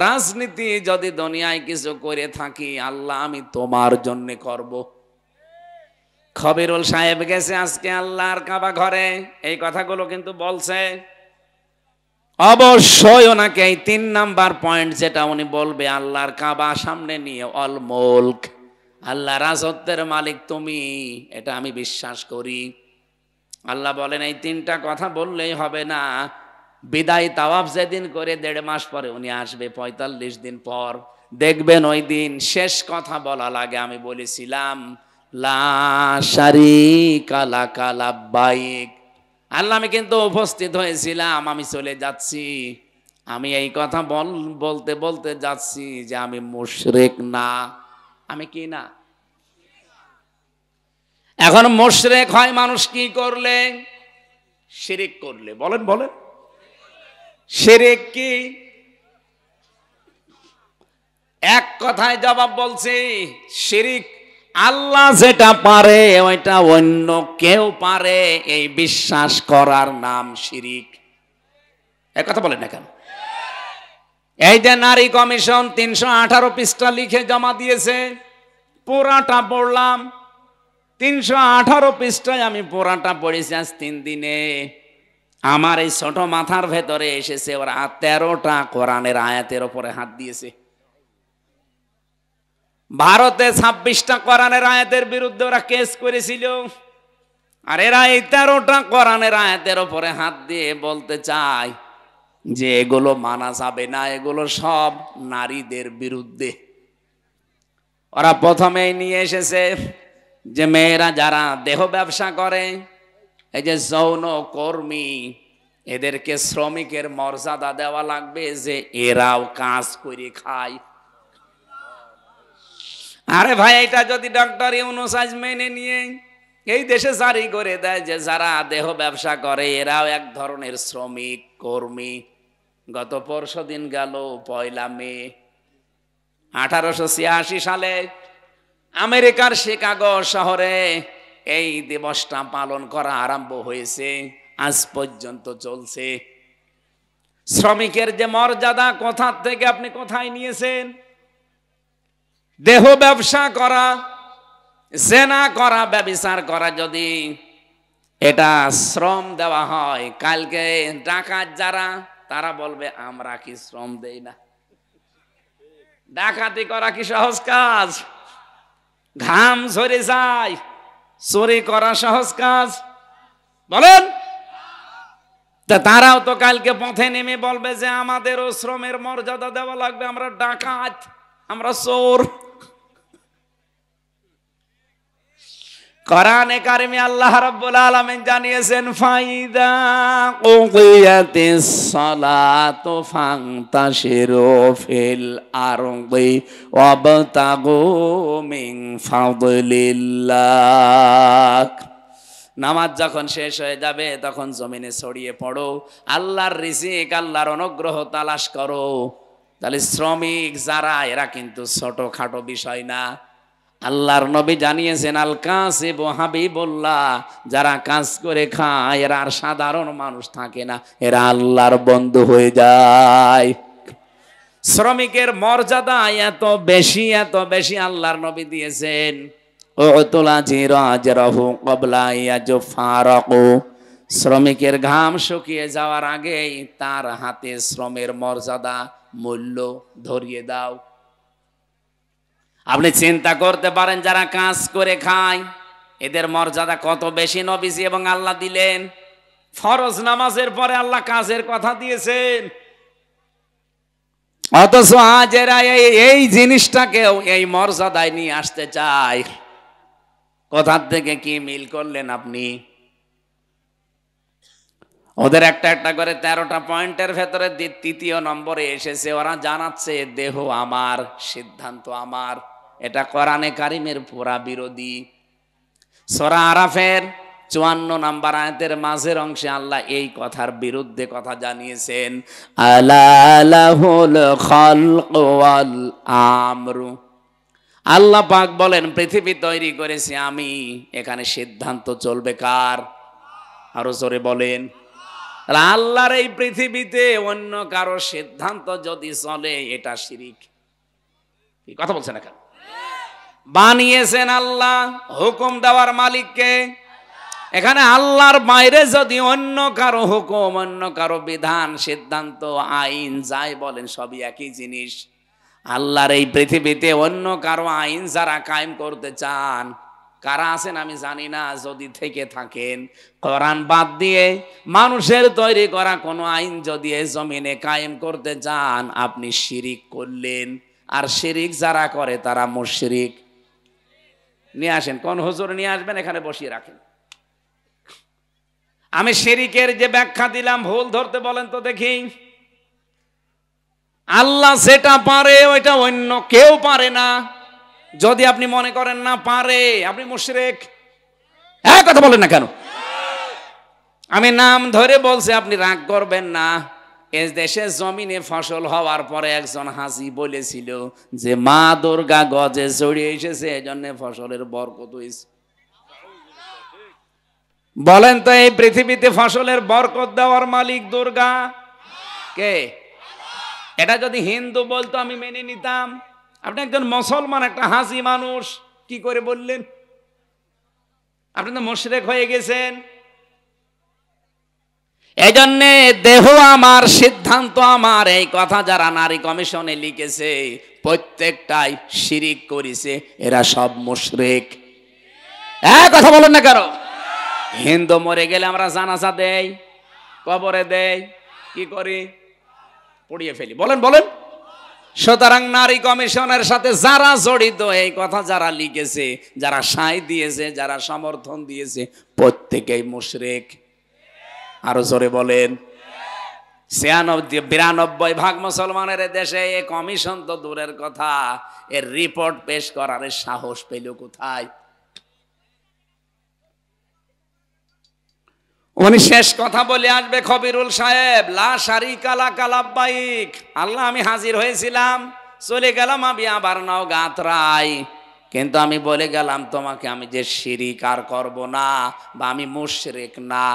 রাজনীতি যদি দুনিয়ায় কিছু করে থাকি আল্লাহ আমি তোমার জন্য করব। খবিরুল সাহেব গেছে আজকে আল্লাহর কাবা ঘরে, এই কথাগুলো কিন্তু বলছে। অবশ্যই ওনাকে এই 3 নাম্বার পয়েন্ট যেটা উনি বলবে, আল্লাহর কাবা সামনে নিয়ে অল মুলক, আল্লাহ রাজত্বের মালিক তুমি, এটা আমি বিশ্বাস করি। আল্লাহ বলেন এই 3টা কথা বললেই হবে না, বিদায় তাওয়াফ যেদিন করে 1.5 মাস পরে উনি আসবে, 45 দিন পর দেখবেন ওই দিন শেষ কথা বলা লাগে, আমি বলেছিলাম লা শারীকা লাকা লাব্বাইক, আল্লাহ আমি কিন্তু উপস্থিত হয়েছিলাম, আমি চলে যাচ্ছি, আমি এই কথা বলতে বলতে যাচ্ছি যে আমি মুশরিক না। আমি কি না? এখন মুশরিক হয় মানুষ কি করলে? শিরিক করলে। বলেন বলেন, শিরিক কি? এক কথায় জবাব বলছি, শিরিক আল্লাহ যেটা পারে ওইটা অন্য কেউ পারে, এই বিশ্বাস করার নাম শিরিক। এক কথা বলেন না কেন? এই যে নারী কমিশন 318 পৃষ্ঠা লিখে জমা দিয়েছে, পুরাটা পড়লাম, 318 পৃষ্ঠায় আমি পুরাটা পড়েছি আজ 3 দিনে। আমার এই ছোট মাথার ভেতরে এসেছে ওরা 13টা কোরআনের আয়াতের উপরে হাত দিয়েছে। ভারতে 26টা কোরআনের আয়াতের বিরুদ্ধে ওরা কেস করেছিল, আর এরা এই 13টা কোরআনের আয়াতের উপরে হাত দিয়ে বলতে চায় যে এগুলো মানা যাবে না, এগুলো সব নারীদের বিরুদ্ধে। ওরা প্রথমেই নিয়ে এসেছে যে মেয়েরা যারা দেহ ব্যবসা করে, এই যে যৌন কর্মী, এদেরকে শ্রমিকের মর্যাদা দেওয়া লাগবে, যে এরাও কাজ করে খায়। আরে ভাই, এটা যদি ডক্টর ইউনূস আজ মেনে নিয়ে এই দেশে জারি করে দেয় যে যারা দেহ ব্যবসা করে এরাও এক ধরনের শ্রমিক কর্মী। গত পরশু দিন গেল 1 মে 1886 সালে আমেরিকার শিকাগো শহরে এই দিবসটা পালন করা আরম্ভ হয়েছে, আজ পর্যন্ত চলছে। শ্রমিকের যে মর্যাদা কোথা থেকে আপনি কোথায় নিয়েছেন? দেহ ব্যবসা করা, জেনা করা, ব্যভিচার করা যদি এটা শ্রম দেওয়া হয়। কালকে ডাকাত যারা, তারা বলবে আমরা কি শ্রম দেই না? ডাকাতি করা কি সহজ কাজ? ঘাম ঝরে যায়। চুরি করা সহজ কাজ? বলেন। তা তারাও তো কালকে পথে নেমে বলবে যে আমাদেরও শ্রমের মর্যাদা দেওয়া লাগবে, আমরা ডাকাত, আমরা চোর। কোরআনে কারিমে আল্লাহ রাব্বুল আলামিন জানিয়েছেন, ফাইদা কুদিয়াতিস সালাতু ফান্তাশিরু ফিল আরদি ওয়াবতাগু মিন ফাদলিল্লাহ। নামাজ যখন শেষ হয়ে যাবে তখন জমিনে ছড়িয়ে পড়ো, আল্লাহর রিজিক, আল্লাহর অনুগ্রহ তালাশ করো। তাহলে শ্রমিক যারা, এরা কিন্তু ছোটখাটো বিষয় না। আল্লাহর নবী জানিয়েছেন, আল কাসিবু হাবিবুল্লাহ, যারা কাজ করে খায় এরা আর সাধারণ মানুষ থাকে না, এরা আল্লাহর বন্ধু হয়ে যায়। শ্রমিকের মর্যাদা এত বেশি, এত বেশি আল্লাহর নবী দিয়েছেন। শ্রমিকের ঘাম শুকিয়ে যাওয়ার আগেই তার হাতে শ্রমের মর্যাদা, মূল্য ধরিয়ে দাও। আপনি চিন্তা করতে পারেন, যারা কাজ করে খায় এদের মর্যাদা কত বেশি নবীজি এবং আল্লাহ দিলেন। ফরজ নামাজের পরে আল্লাহ কাজের কথা দিয়েছেন, অথচ আজ এরা এই জিনিসটাকেও এই মর্যাদায় নিয়ে আসতে চায়। কোথার থেকে কি মিল করলেন আপনি? ওদের একটা একটা করে 13টা পয়েন্টের ভেতরে তৃতীয় নম্বরে এসেছে, ওরা জানাচ্ছে দেহ আমার, সিদ্ধান্ত আমার। এটা কোরআনে কারিমের পুরা বিরোধী। সূরা আরাফের 54 নম্বর আয়াতের মাঝের অংশে আল্লাহ এই কথার বিরুদ্ধে কথা জানিয়েছেন, আলা লাহুল খালকু ওয়াল আমরু। আল্লাহ পাক বলেন, পৃথিবী তৈরি করেছি আমি, এখানে সিদ্ধান্ত চলবে কার? আরো জোরে বলেন। আল্লাহর এই পৃথিবীতে অন্য কারো সিদ্ধান্ত যদি চলে, এটা শিরিক। কি কথা বলছেন? না কেন? বানিয়েছেন আল্লাহ, হুকুম দেওয়ার মালিককে। এখানে আল্লাহর বাইরে যদি অন্য কারো হুকুম, অন্য কারো বিধান, সিদ্ধান্ত, আইন যাই বলেন, সবই একই জিনিস। আল্লাহর এই পৃথিবীতে অন্য কারো আইন যারা কায়েম করতে চান, কারা আছেন আমি জানি না, যদি থেকে থাকেন, কোরআন বাদ দিয়ে মানুষের তৈরি করা কোনো আইন যদি এই জমিনে কায়েম করতে চান, আপনি শিরিক করলেন। আর শিরিক যারা করে তারা মুশরিক। নিয়ে আসেন, কোন হুজুর নিয়ে আসবেন, এখানে বসিয়ে রাখেন। আমি শিরিকের যে ব্যাখ্যা দিলাম ভুল ধরতে বলেন তো দেখি। আল্লাহ যেটা পারে ওইটা অন্য কেউ পারে না। যদি আপনি মনে করেন না পারে, আপনি মুশরিক। হ্যাঁ, কথা বলেন না কেন? আমি নাম ধরে বলছি, আপনি রাগ করবেন না। এই দেশে জমিনে ফসল হওয়ার পরে একজন হাজি বলেছিল যে মা দুর্গা গজে চড়িয়ে এসেছে, এজন্য ফসলের বরকত হয়েছে। বলেন তো, এই পৃথিবীতে ফসলের বরকত দেওয়ার মালিক দুর্গা কে? এটা যদি হিন্দু বলতো আমি মেনে নিতাম। আপনি একজন মুসলমান, একটা হাজি মানুষ, কি করে বললেন? আপনি তো মুশরিক হয়ে গেছেন। এজন্য দেহ আমার, সিদ্ধান্ত আমার, এই কথা যারা নারী কমিশনে লিখেছে প্রত্যেকটাই শিরিক করেছে, এরা সব মুশরিক। কথা বলেন না কারো। হিন্দু মরে গেলে আমরা জানাজা দেই, কবরে দেই, কি করি? পড়িয়ে ফেলি। বলেন বলেন। সুতরাং নারী কমিশনের সাথে যারা জড়িত, এই কথা যারা লিখেছে, যারা সায় দিয়েছে, যারা সমর্থন দিয়েছে, প্রত্যেকেই মুশরিক। আরো জোরে বলেন। 92% মুসলমানের দেশে এই কমিশন তো দূরের কথা, এর রিপোর্ট পেশ করার সাহস পেল কোথায়? উনি শেষ কথা বলে আসবে, খবিরুল সাহেব, লা শারিকা লাকা লাব্বাইক, আল্লাহ আমি হাজির হয়েছিলাম, চলে গেলাম আমি আবার নাও গাতরাই, কিন্তু আমি বলে গেলাম তোমাকে আমি যে শিরিক আর করব না, বা আমি মুশরিক না।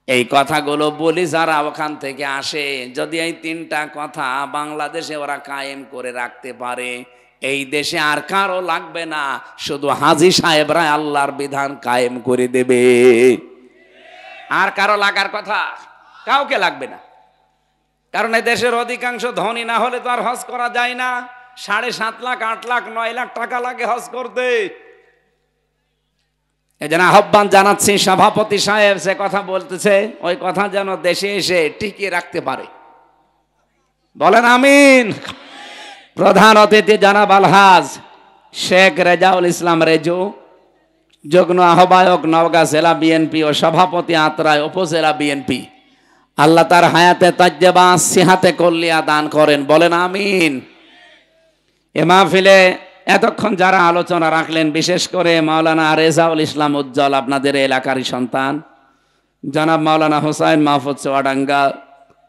এই কথাগুলো বলি যারা ওখান থেকে আসে, যদি এই 3টা কথা বাংলাদেশে ওরা কায়েম করে রাখতে পারে, এই দেশে আর কারো লাগবে না, শুধু হাজী সাহেবরা আল্লাহর বিধান কায়েম করে দেবে। আর কারো লাগার কথা? কাউকে লাগবে না। কারণ এই দেশের অধিকাংশ ধনী না হলে তো আর হজ করা যায় না। 7.5 লাখ, 8 লাখ, 9 লাখ টাকা লাগে হজ করতে। এই জন্য আহ্বান জানাচ্ছি, সভাপতি সাহেব যে কথা বলতেছে ওই কথা যেন দেশে এসে টিকিয়ে রাখতে পারে। বলেন আমিন। প্রধান অতিথি জনাব আলহাজ শেখ রেজাউল ইসলাম রেজু, যুগ্ম আহ্বায়ক নওগাঁ জেলা বিএনপি ও সভাপতি আত্রাই উপজেলা বিএনপি, আল্লাহ তার হায়াতে তাজ্জেবা সিহাতে কল্লিয়া দান করেন। বলেন আমিন। এ মাহফিলে এতক্ষণ যারা আলোচনা রাখলেন, বিশেষ করে মাওলানা রেজাউল ইসলাম উজ্জ্বল, আপনাদের এলাকারই সন্তান, জনাব মাওলানা হুসাইন মাহফুজ চুয়াডাঙ্গা,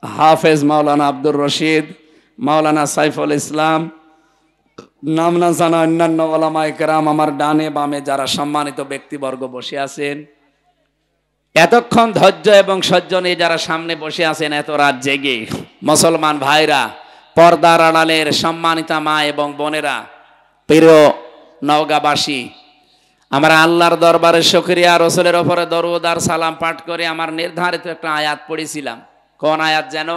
হাফেজ মাওলানা আব্দুর রশিদ, মাওলানা সাইফুল ইসলাম, নাম না জানা অন্যান্য ওলামায়ে কেরাম, আমার ডানে বামে যারা সম্মানিত ব্যক্তিবর্গ বসে আছেন, এতক্ষণ ধৈর্য এবং সহ্য নিয়ে যারা সামনে বসে আছেন এত রাত জেগে, মুসলমান ভাইরা, পর্দার আড়ালের সম্মানিতা মা এবং বোনেরা, প্রিয় নওগাঁবাসী, আমরা আল্লাহর দরবারে শুকরিয়া, রসুলের ওপরে দরুদ আর সালাম পাঠ করে আমার নির্ধারিত একটা আয়াত পড়েছিলাম। কোন আয়াত যেন?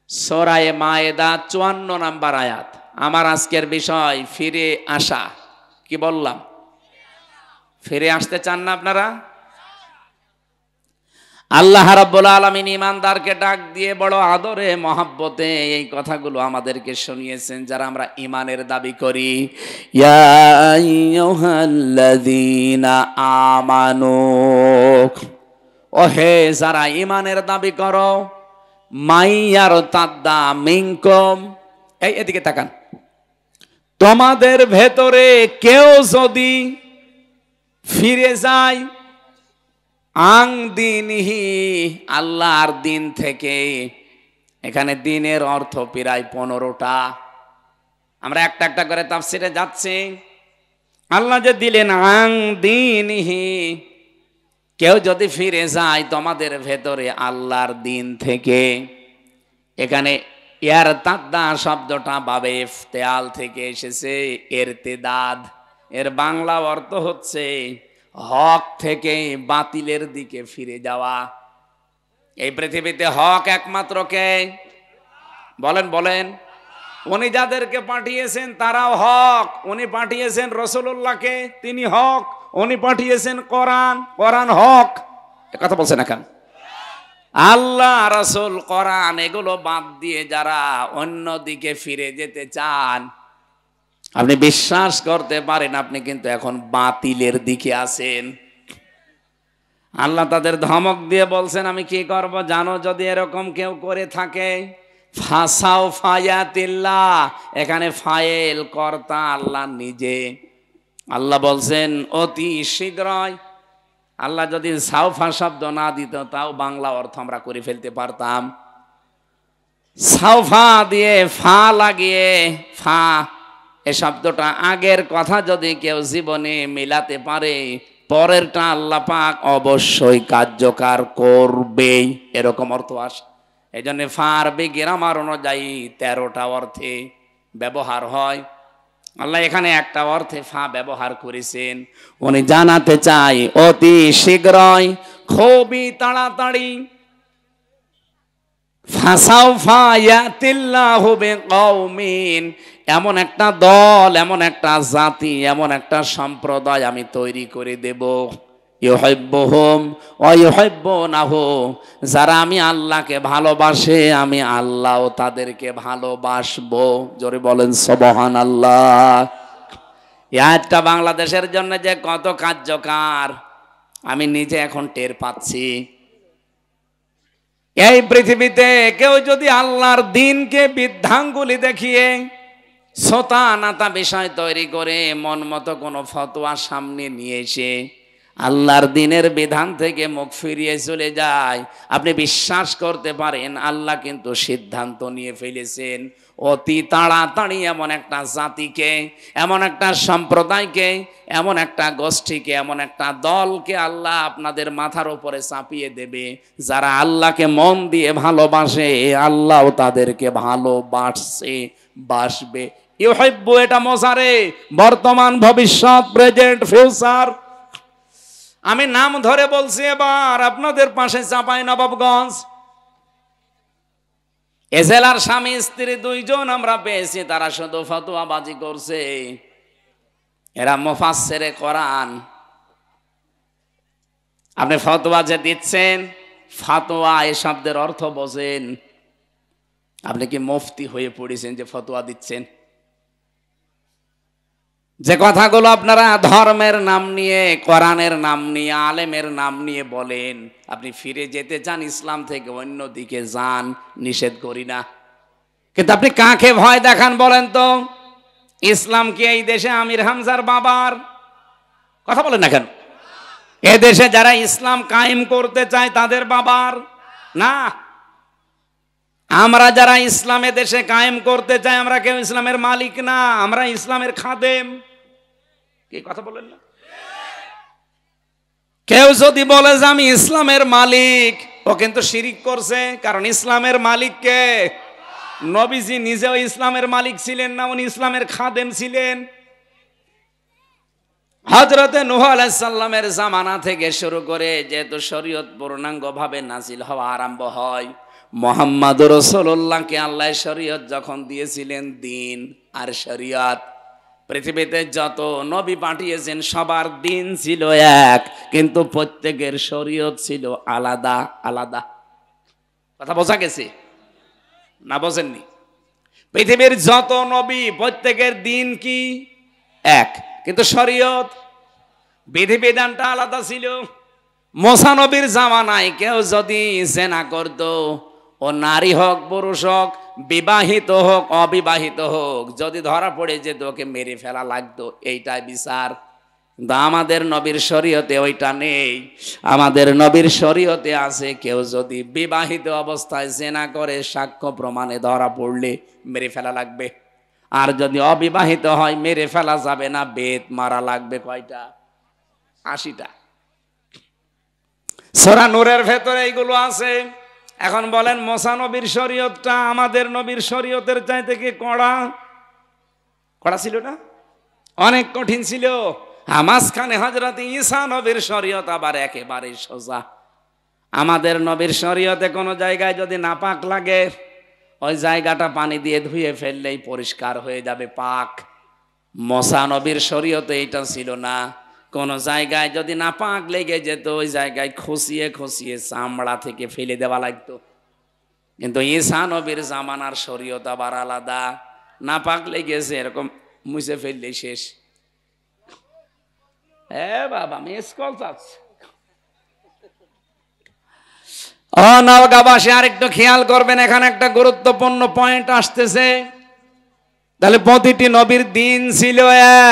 সূরা মায়েদা 54 নম্বর আয়াত। আমার আজকের বিষয় ফিরে আসা। কি বললাম? ফিরে আসতে চান না আপনারা? আল্লাহ রাব্বুল আলামিন ঈমানদারকে ডাক দিয়ে বড় আদরে মহব্বতে এই কথাগুলো আমাদেরকে শুনিয়েছেন যারা আমরা ঈমানের দাবি করি। ইয়া আইয়ুহাল্লাযীনা আমানু, ওহে যারা ঈমানের দাবি করো, মাইয়ারতাদ্দা মিনকুম, এই এদিকে তাকান, তোমাদের ভেতরে কেউ যদি ফিরে যায় আং দিনহি, আল্লাহর দিন থেকে। এখানে দিনের অর্থ প্রায় 15টা। আমরা একটা একটা করে তাফসিরে যাচ্ছি। আল্লাহ যে দিলেন আং দিনহি, কেউ যদি ফিরে যায় তোমাদের ভেতরে আল্লাহর দিন থেকে। এখানে ইয়ার তাদ্দা শব্দটা বাবে ইফতেআল থেকে এসেছে, ইরতিদাদ। এর বাংলা অর্থ হচ্ছে হক থেকে বাতিলের দিকে ফিরে যাওয়া। এই পৃথিবীতে হক একমাত্র কে? বলেন বলেন। উনি যাদেরকে পাঠিয়েছেন তারাও হক। উনি পাঠিয়েছেন রাসূলুল্লাহকে, তিনি হক। উনি পাঠিয়েছেন কোরআন, কোরআন হক। কথা বলছেন না কেন? আল্লাহ, রাসূল, কোরআন এগুলো বাদ দিয়ে যারা অন্য দিকে ফিরে যেতে চান, আপনি বিশ্বাস করতে পারেন আপনি কিন্তু এখন বাতিলের দিকে আছেন। আল্লাহ তাদের ধমক দিয়ে বলছেন, আমি কি করব জানো? যদি এরকম কেউ করে থাকে, ফাসাও ফায়াতিল্লাহ, এখানে ফাইল কর্তা আল্লাহ নিজে। আল্লাহ বলছেন অতি শীঘ্রই। আল্লাহ যদি সাউফা শব্দ না দিত তাও বাংলা অর্থ আমরা করে ফেলতে পারতাম। সাউফা দিয়ে ফা লাগিয়ে, ফা এই শব্দটা আগের কথা যদি কেউ জীবনে মিলাতে পারে, পরেরটা আল্লাহ পাক অবশ্যই কার্যকর করবেই, এরকম অর্থ আসে। এই জন্য ফা আরবি গ্রামার অনুযায়ী 13টা অর্থে ব্যবহার হয়। আল্লাহ এখানে একটা অর্থে ফা ব্যবহার করেছেন। উনি জানাতে চাই অতি শীঘ্রই, খুবই তাড়াতাড়ি, ফাসাউফা ইয়াতিল্লাহু বিকওমিন, এমন একটা দল, এমন একটা জাতি, এমন একটা সম্প্রদায় আমি তৈরি করে দেব, ইউহিব্বুহুম ওয়া ইউহিব্বুনাহু, যারা আমি আল্লাহকে ভালোবাসে আমি আল্লাহও তাদেরকে ভালোবাসবো। জোরে বলেন সুবহানাল্লাহ। এটা বাংলাদেশের জন্য যে কত কার্যকর আমি নিজে এখন টের পাচ্ছি। এই পৃথিবীতে কেউ যদি আল্লাহর দিনকে বৃদ্ধাঙ্গুলি দেখিয়ে ছোটা নাতা বিষয় তৈরি করে মন মতো কোনো ফতোয়া সামনে নিয়ে এসে আল্লাহর দিনের বিধান থেকে মুখ ফিরিয়ে চলে যায়, আপনি বিশ্বাস করতে পারেন আল্লাহ কিন্তু সিদ্ধান্ত নিয়ে ফেলেছেন অতি তাড়াতাড়ি এমন একটা জাতিকে, এমন একটা সম্প্রদায়কে, এমন একটা গোষ্ঠীকে, এমন একটা দলকে আল্লাহ আপনাদের মাথার উপরে চাপিয়ে দেবে, যারা আল্লাহকে মন দিয়ে ভালোবাসে আল্লাহও তাদেরকে ভালোবাসে, বাসবে। ইউহিব্বু, এটা মজারে, বর্তমান, ভবিষ্যৎ, প্রেজেন্ট, ফিউচার। আমি নাম ধরে বলছি, এবার আপনাদের পাশে চাঁপাইনবাবগঞ্জ এ জেলার স্বামী স্ত্রী দুইজন আমরা পেয়েছি, তারা শুধু ফতোয়াবাজি করছে। এরা মুফাসসিরে কোরআন। আপনি ফতোয়া যে দিচ্ছেন, ফতোয়া এই শব্দের অর্থ বোঝেন? আপনি কি মুফতি হয়ে পড়েছেন যে ফতোয়া দিচ্ছেন? যে কথাগুলো আপনারা ধর্মের নাম নিয়ে, কোরআনের নাম নিয়ে, আলেমের নাম নিয়ে বলেন, আপনি ফিরে যেতে চান ইসলাম থেকে অন্যদিকে যান, নিষেধ করি না। কিন্তু আপনি কাকে ভয় দেখান বলেন তো? ইসলাম কি এই দেশে আমির হামজার বাবার? কথা বলেন না কেন? এ দেশে যারা ইসলাম কায়েম করতে চায় তাদের বাবার না। আমরা যারা ইসলামে দেশে কায়েম করতে চাই, আমরা কেউ ইসলামের মালিক না, আমরা ইসলামের খাদেম। কি কথা বলেন না? কেউ যদি বলে যে আমি ইসলামের মালিক, ও কিন্তু শিরিক করছে। কারণ ইসলামের মালিক কে? নবীজি নিজেও ইসলামের মালিক ছিলেন না, উনি ইসলামের খাদেম ছিলেন। হযরতে নূহ আলাইহিস সালামের জামানা থেকে শুরু করে যেহেতু শরীয়ত পূর্ণাঙ্গ ভাবে নাজিল হওয়া আরম্ভ হয়, মুহাম্মদুর রাসূলুল্লাহকে আল্লাহ শরীয়ত যখন দিয়েছিলেন, দ্বীন আর শরীয়ত, পৃথিবীতে যত নবী পাঠিয়েছেন সবার দ্বীন ছিল এক, কিন্তু প্রত্যেকের শরীয়ত ছিল আলাদা আলাদা। কথা বোঝা গেছে না বোঝেননি? পৃথিবীর যত নবী প্রত্যেকের দ্বীন কি? এক, কিন্তু শরীয়ত বিধিবিধানটা আলাদা ছিল। মুসা নবীর জামানায় কেউ যদি জিনা করত, ও নারী হোক পুরুষ হোক, বিবাহিত হোক অবিবাহিত হোক, যদি ধরা পড়ে যেত ওকে মেরে ফেলা লাগতো, এইটাই বিচার। কিন্তু আমাদের নবীর শরীয়তে ওইটা নেই। আমাদের নবীর শরীয়তে আছে, কেউ যদি বিবাহিত অবস্থায় জিনা করে সাক্ষ্য প্রমাণে ধরা পড়লে মেরে ফেলা লাগবে। আর যদি অবিবাহিত হয় মেরে ফেলা যাবে না, বেত মারা লাগবে। কয়টা? 80টা। সূরা নূরের ভেতরে এইগুলো আছে। এখন বলেন, মুসা নবীর শরীয়তটা আমাদের নবীর শরীয়তের চাইতে কি কড়া? কড়া ছিল না? অনেক কঠিন ছিল। মাঝখানে হযরত ঈসা নবীর শরীয়ত আবার একেবারে সোজা। আমাদের নবীর শরীয়তে কোনো জায়গায় যদি নাপাক লাগে, ওই জায়গাটা পানি দিয়ে ধুয়ে ফেললেই পরিষ্কার হয়ে যাবে, পাক। মুসা নবীর শরীয়তে এইটা ছিল না। কোন জায়গায় যদি নাপাক লেগে যেত, ওই জায়গায় খসিয়ে খসিয়ে চামড়া থেকে ফেলে দেওয়া লাগতো। কিন্তু ঈসা নবীর জামানার শরীয়ত আবার আলাদা। নাপাক লেগেছে এরকম মুছে ফেললেই শেষ। বাবা মিস কল চাচ্ছে। নওগাঁবাসী আরেকটু খেয়াল করবেন, এখানে একটা গুরুত্বপূর্ণ পয়েন্ট আসতেছে। তাহলে প্রতিটি নবীর দ্বীন ছিল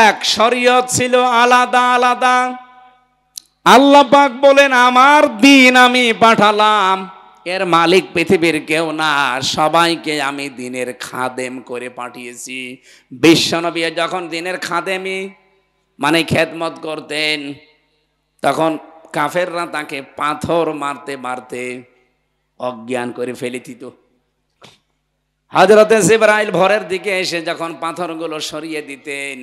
এক, শরীয়ত ছিল আলাদা আলাদা। আল্লাহ পাক বলেন, আমার দ্বীন আমি পাঠালাম, এর মালিক পৃথিবীর কেউ না, সবাইকে আমি দ্বীনের খাদেম করে পাঠিয়েছি। বিশ্বনবী যখন দ্বীনের খাদেমি মানে খেদমত করতেন, তখন কাফেররা তাকে পাথর মারতে মারতে অজ্ঞান করে ফেলে দিত। হযরতে জিবরাইল ভোরের দিকে এসে যখন পাথরগুলো সরিয়ে দিতেন,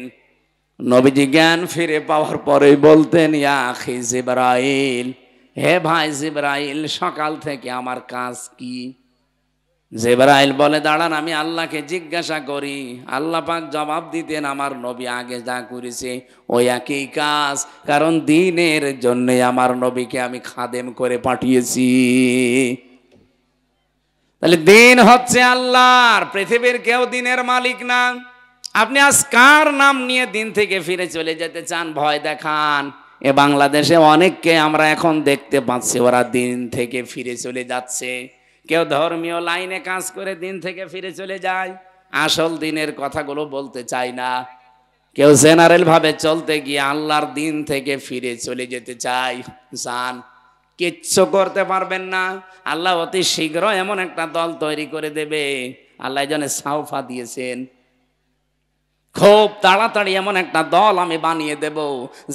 নবীজি জ্ঞান ফিরে পাওয়ার পরেই বলতেন, ইয়া আখি জিবরাইল, হে ভাই জিবরাইল, সকাল থেকে আমার কাজ কি? জিবরাইল বলে, দাঁড়ান আমি আল্লাহকে জিজ্ঞাসা করি। আল্লাহ পাক জবাব দিতেন, আমার নবী আগে যা করেছে ওই একই কাজ, কারণ দ্বীনের জন্য আমার নবীকে আমি খাদেম করে পাঠিয়েছি। তাহলে দ্বীন হচ্ছে আল্লাহর, পৃথিবীর কেউ দ্বীনের মালিক না। আপনি আজ কার নাম নিয়ে দ্বীন থেকে ফিরে চলে যেতে চান? ভয় দেখান। এ বাংলাদেশে অনেককে আমরা এখন দেখতে পাচ্ছি, ওরা দ্বীন থেকে ফিরে চলে যাচ্ছে। কেউ ধর্মীয় লাইনে কাজ করে দ্বীন থেকে ফিরে চলে যায়, আসল দ্বীনের কথাগুলো বলতে চায় না। কেউ জেনারেল ভাবে চলতে গিয়ে আল্লাহর দ্বীন থেকে ফিরে চলে যেতে চায়। যান, কিচ্ছু করতে পারবেন না। আল্লাহ অতি শীঘ্র এমন একটা দল তৈরি করে দেবে। আল্লাহ জানে সাউফা দিয়েছেন, খুব তাড়াতাড়ি এমন একটা দল আমি বানিয়ে দেব,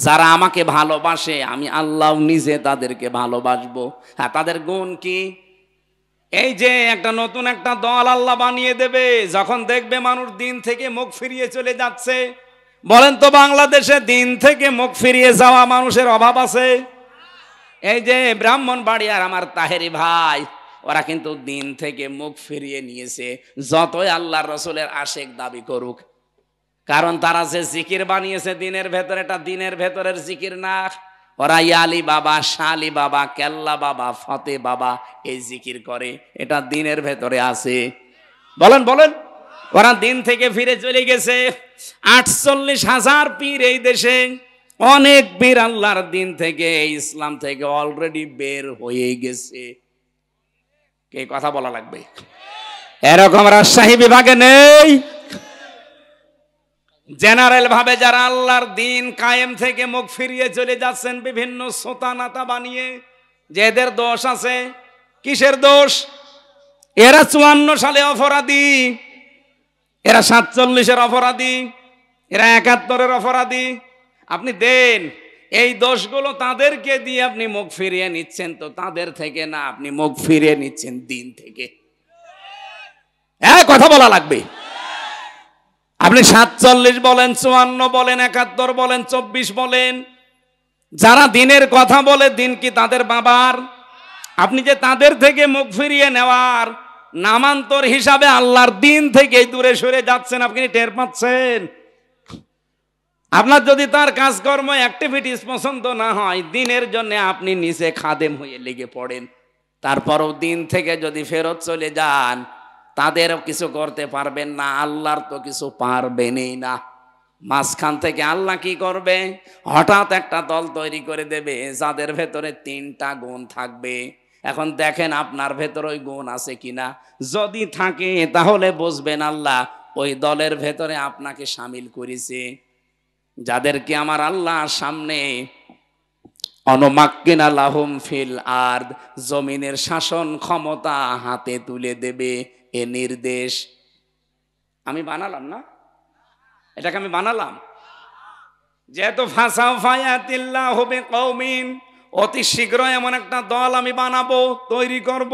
যারা আমাকে ভালোবাসে, আমি আল্লাহ নিজে তাদেরকে ভালোবাসবো। হ্যাঁ, তাদের গুণ কি? এই যে একটা নতুন একটা দল আল্লাহ বানিয়ে দেবে, যখন দেখবে মানুষ দ্বীন থেকে মুখ ফিরিয়ে চলে যাচ্ছে। বলেন তো, বাংলাদেশে দ্বীন থেকে মুখ ফিরিয়ে যাওয়া মানুষের অভাব আছে? এই যে ব্রাহ্মণবাড়িয়ার আমার তাহেরি ভাই, ওরা কিন্তু দিন থেকে মুখ ফিরিয়ে নিয়েছে, যতই আল্লাহর রসুলের আশেক দাবি করুক। কারণ তারা যে জিকির বানিয়েছে দিনের ভেতরে, এটা দিনের ভেতরের জিকির না। ওরা ইয়ালি বাবা, শালি বাবা, কেল্লা বাবা, ফতে বাবা এই জিকির করে, এটা দিনের ভেতরে আছে। বলেন বলেন, ওরা দিন থেকে ফিরে চলে গেছে। 48,000 পীর এই দেশে, অনেক পীর আল্লাহর দিন থেকে, ইসলাম থেকে অলরেডি বের হয়ে গেছে। কে কথা বলা লাগবে? এরকম রাজশাহী বিভাগে নেই। জেনারেল ভাবে যারা আল্লাহর দিন কায়েম থেকে মুখ ফিরিয়ে চলে যাচ্ছেন বিভিন্ন সোতা নাতা বানিয়ে, যে এদের দোষ আছে। কিসের দোষ? এরা 54 সালে অপরাধী, এরা 47-এর অপরাধী, এরা 71-এর অপরাধী। আপনি দেন এই দোষগুলো তাদেরকে দিয়ে আপনি মুখ ফিরিয়ে নিচ্ছেন, তো তাদের থেকে না, আপনি মুখ ফিরিয়ে নিচ্ছেন দিন থেকে। কথা বলা লাগবে। আপনি 47 বলেন, 54 বলেন, 71 বলেন, 24 বলেন, যারা দিনের কথা বলে, দিন কি তাদের বাবার? আপনি যে তাদের থেকে মুখ ফিরিয়ে নেওয়ার নামান্তর হিসাবে আল্লাহর দিন থেকে দূরে সরে যাচ্ছেন, আপনি টের পাচ্ছেন? আপনার যদি তার কাজকর্ম অ্যাক্টিভিটিস পছন্দ না হয়, দিনের জন্য আপনি নিচে খাদেম হয়ে লেগে পড়েন। তারপরও দিন থেকে যদি ফেরত চলে যান, তাদেরও কিছু করতে পারবেন না, আল্লাহর তো কিছু পারবেনই না। মাঝখান থেকে আল্লাহ কি করবে? হঠাৎ একটা দল তৈরি করে দেবে, যাদের ভেতরে 3টা গুণ থাকবে। এখন দেখেন আপনার ভেতরে ওই গুণ আছে কিনা। যদি থাকে তাহলে বুঝবেন আল্লাহ ওই দলের ভেতরে আপনাকে শামিল করেছে। যাদেরকে আমার আল্লাহ সামনে অনুমাক্কিনা লাহুম ফিল আরদ, জমিনের শাসন ক্ষমতা হাতে তুলে দেবে, এ নির্দেশ আমি বানালাম না, এটাকে আমি বানালাম। যেহেতু ফাসাউফায়াতিল্লাহু বিকওমিন, অতি শীঘ্র এমন একটা দল আমি বানাবো, তৈরি করব,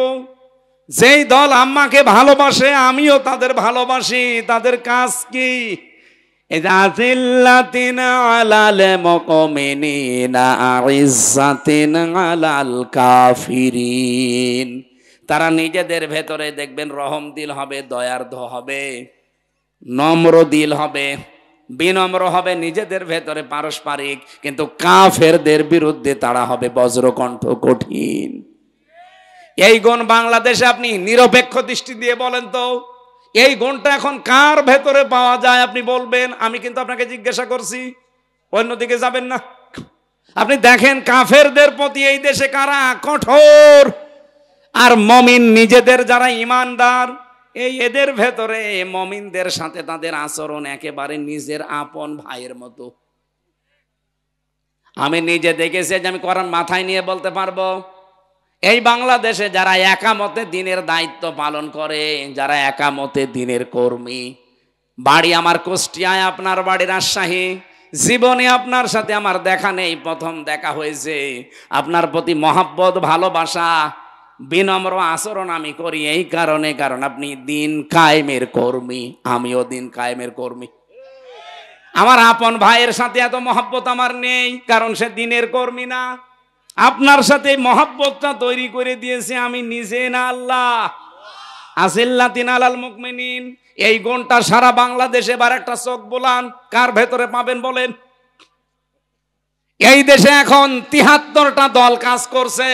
যেই দল আম্মাকে ভালোবাসে, আমিও তাদের ভালোবাসি। তাদের কাজ কি? ইযাতিল্লাতিন আলাল মুমিনিনা আইজ্জাতিন আলাল কাফিরিন। তারা নিজেদের ভেতরে দেখবেন রহম দিল হবে, দয়ার্দ হবে, নম্র দিল হবে, বিনম্র হবে নিজেদের ভেতরে পারস্পরিক, কিন্তু কাফেরদের বিরুদ্ধে তারা হবে বজ্রকণ্ঠ, কঠিন। এই গুণ বাংলাদেশে আপনি নিরপেক্ষ দৃষ্টি দিয়ে বলেন তো, এই গুণটা এখন কার ভেতরে পাওয়া যায়? আপনি বলবেন। আমি কিন্তু আপনাকে জিজ্ঞাসা করছি, অন্যদিকে যাবেন না। আপনি দেখেন কাফেরদের প্রতি এই দেশে কারা কঠোর, আর মমিন নিজেদের যারা ইমানদার, এই এদের ভেতরে মমিনদের সাথে তাদের আচরণ একেবারে নিজের আপন ভাইয়ের মতো। আমি নিজে দেখেছি, যে আমি কোরআন মাথায় নিয়ে বলতে পারবো, এই বাংলাদেশে যারা একামতে দিনের দায়িত্ব পালন করে, যারা একামতে দিনের কর্মী, বাড়ি আমার কুষ্টিয়ায়, আপনার বাড়ি রাজশাহী, জীবনে আপনার সাথে আমার দেখা নেই, প্রথম দেখা হয়েছে। আপনার প্রতি মহাব্বত, ভালোবাসা, বিনম্র আচরণ আমি করি এই কারণে, কারণ আপনি দিন কায়েমের কর্মী, আমিও দিন কায়েমের কর্মী। আমার আপন ভাইয়ের সাথে এত মহাব্বত আমার নেই, কারণ সে দিনের কর্মী না। আপনার সাথে মহাব্বতটা তৈরি করে দিয়েছে আমি নিজে না, আল্লাহ। আজিল্লাতিন আলাল মুমিনিন, এই গুণটা সারা বাংলাদেশে এবার একটা চোখ বোলান, কার ভেতরে পাবেন বলেন? এই দেশে এখন 73টা দল কাজ করছে,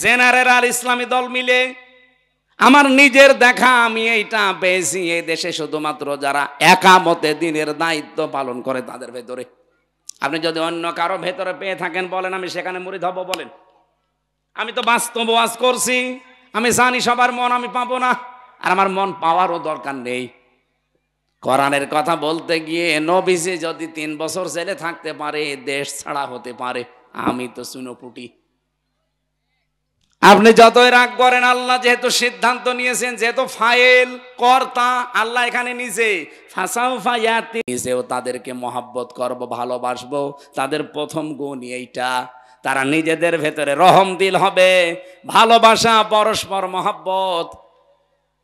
জেনারেল আর ইসলামী দল মিলে। আমার নিজের দেখা আমি এইটা পেয়েছি, এই দেশে শুধুমাত্র যারা একামতে দিনের দায়িত্ব পালন করে তাদের ভেতরে। আপনি যদি অন্য কারো ভেতরে পেয়ে থাকেন বলেন, আমি সেখানে মুরিদ হব বলেন। আমি তো বাস্তব ওয়াজ করছি, আমি জানি সবার মন আমি পাবো না, আর আমার মন পাওয়ারও দরকার নেই। কোরআনের কথা বলতে গিয়ে নবীজি যদি 3 বছর জেলে থাকতে পারে, দেশ ছাড়া হতে পারে, আমি তো চুনোপুটি। আপনি যতই রাগ করেন, আল্লাহ যেহেতু সিদ্ধান্ত নিয়েছেন, যেহেতু ফাইল কর্তা আল্লাহ এখানে নিজে, ফাসাউফায়াতি, নিজেও তাদেরকে মহাব্বত করব, ভালোবাসবো। তাদের প্রথম গুণ এইটা, তারা নিজেদের ভেতরে রহম দিল হবে, ভালোবাসা, পরস্পর মহাব্বত,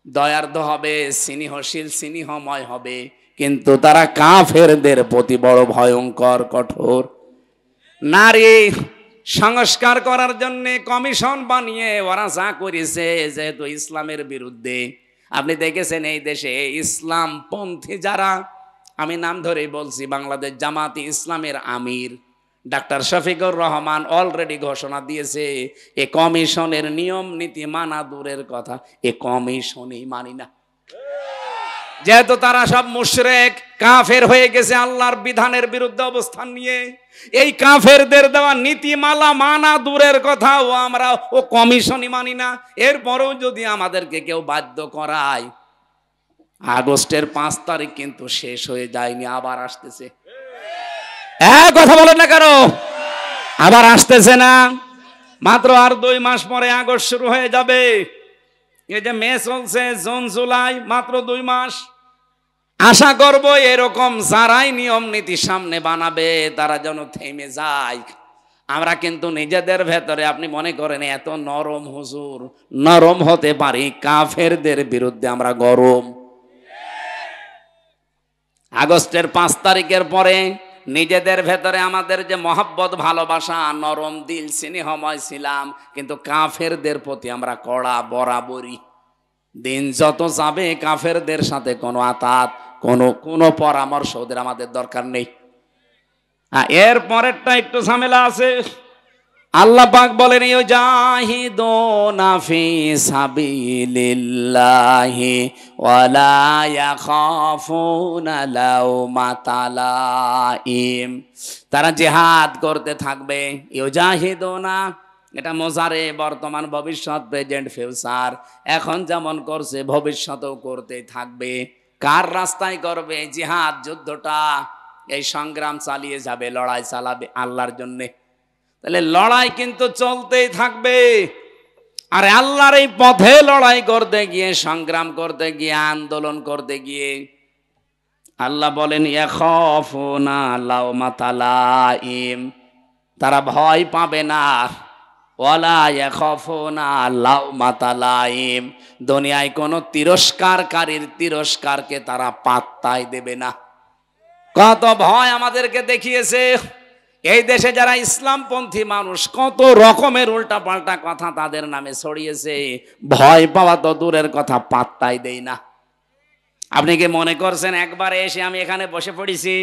দয়ার্দ হবে, স্নেহশীল, স্নেহময় হবে। কিন্তু তারা কাফেরদের প্রতি বড় ভয়ঙ্কর, কঠোর। নারী সংস্কার করার জন্য কমিশন বানিয়ে ওরা যা করেছে, যেহেতু ইসলামের বিরুদ্ধে। আপনি দেখেছেন এই দেশে ইসলাম পন্থী যারা, আমি নাম ধরেই বলছি, বাংলাদেশ জামাতি ইসলামের আমির ডাক্তার শফিকুর রহমান অলরেডি ঘোষণা দিয়েছে এ কমিশনের নিয়ম নীতি মানা দূরের কথা, এ কমিশনই মানি না। যেহেতু তারা সব মুশরিক কাফের হয়ে গেছে আল্লাহর বিধানের বিরুদ্ধে অবস্থান নিয়ে, এই কাফেরদের দেওয়া নীতিমালা মানা দূরের কথা, আমরা ও কমিশনই মানি না। এরপরেও যদি আমাদেরকে কেউ বাধ্য করায়, আগস্টের 5 তারিখ কিন্তু শেষ হয়ে যায়নি, আবার আসতেছে। কথা বলেন না কেন? আবার আসতেছে না? মাত্র আর 2 মাস পরে আগস্ট শুরু হয়ে যাবে। এই যে মে চলছে, জুন জুলাই, মাত্র 2 মাস। আশা করব এরকম যারাই নিয়ম নীতি সামনে বানাবে তারা যেন থেমে যায়। আমরা কিন্তু নিজেদের ভেতরে, আপনি মনে করেন এত নরম হুজুর, নরম হতে পারি, কাফেরদের বিরুদ্ধে আমরা গরম। আগস্টের 5 তারিখের পরে নিজেদের ভেতরে আমাদের যে মহব্বত, ভালোবাসা, নরম দিল, স্নেহময় ছিলাম, কিন্তু কাফেরদের প্রতি আমরা কড়া বরাবরই। দিন যত যাবে কাফেরদের সাথে কোনো আতাত, কোনো পরামর্শ ওদের আমাদের দরকার নেই। এর পরেরটা একটু ঝামেলা আছে। আল্লাহ পাক বলেন, ইউজাহিদুনা ফি সাবিলিল্লাহি ওয়ালা ইয়াখাফুনা লাউমাতা লাইম। তারা জিহাদ করতে থাকবে। ইউজাহিদুনা, এটা মোজারে, বর্তমান, ভবিষ্যৎ, প্রেজেন্ট, ফিউচার। এখন যেমন করছে ভবিষ্যতেও করতেই থাকবে। কার রাস্তায় করবে? জিহাদ, যুদ্ধটা, এই সংগ্রাম চালিয়ে যাবে, লড়াই চালাবে আল্লাহর জন্যে। তাহলে লড়াই কিন্তু চলতেই থাকবে। আর আল্লাহর এই পথে লড়াই করতে গিয়ে, সংগ্রাম করতে গিয়ে, আন্দোলন করতে গিয়ে আল্লাহ বলেন, ইয়াখাফুনা লাউমাতা লাইম, তারা ভয় পাবে না। ওয়ালা ইয়াখাফুনা লাউমাতা লাইম, দুনিয়ায় কোনো তিরস্কারকারীর তিরস্কারকে তারা পাত্তাই দেবে না। কত ভয় আমাদেরকে দেখিয়েছে এই দেশে যারা ইসলামপন্থী মানুষ, কত রকমের উল্টা পাল্টা কথা তাদের নামে ছড়িয়েছে। ভয় পাওয়া তো দূরের কথা, পাত্তাই দেই না। আপনি কি মনে করছেন একবারে এসে আমি এখানে বসে পড়েছি?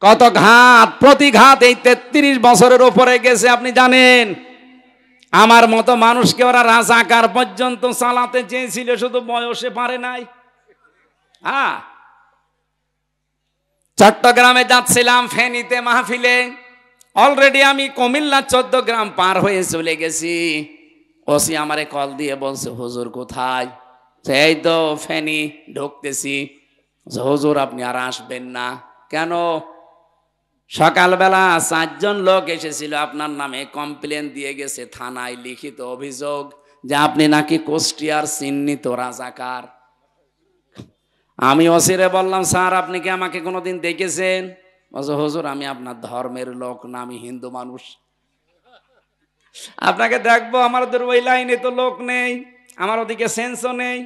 কত ঘাত প্রতিঘাত এই 33 বছরের উপরে গেছে, আপনি জানেন। আমার মতো মানুষকে ওরা রাজাকার পর্যন্ত চালাতে চেয়েছিল, শুধু বয়সে পারে নাই। চট্টগ্রামে যাচ্ছিলাম, ফেনীতে মাহফিলে। অলরেডি আমি কুমিল্লা 14 গ্রাম পার হয়ে চলে গেছি। ওসি আমারে কল দিয়ে বলছে, হুজুর কোথায়? এই তো ফেনী ঢুকতেছি। হুজুর আপনি আর আসবেন না কেন? সকালবেলা 4 জন লোক এসেছিল, আপনার নামে কমপ্লেন দিয়ে গেছে থানায়, লিখিত অভিযোগ যে আপনি নাকি কুষ্টিয়ার চিহ্নিত রাজাকার। আমি ওসিরে বললাম, স্যার আপনি কি আমাকে কোনোদিন দেখেছেন? বলছে, হুজুর আমি আপনার ধর্মের লোক না, আমি হিন্দু মানুষ। আপনাকে দেখবো, আমাদের ওই লাইনে তো লোক নেই, আমার ওদিকে সেন্সও নেই।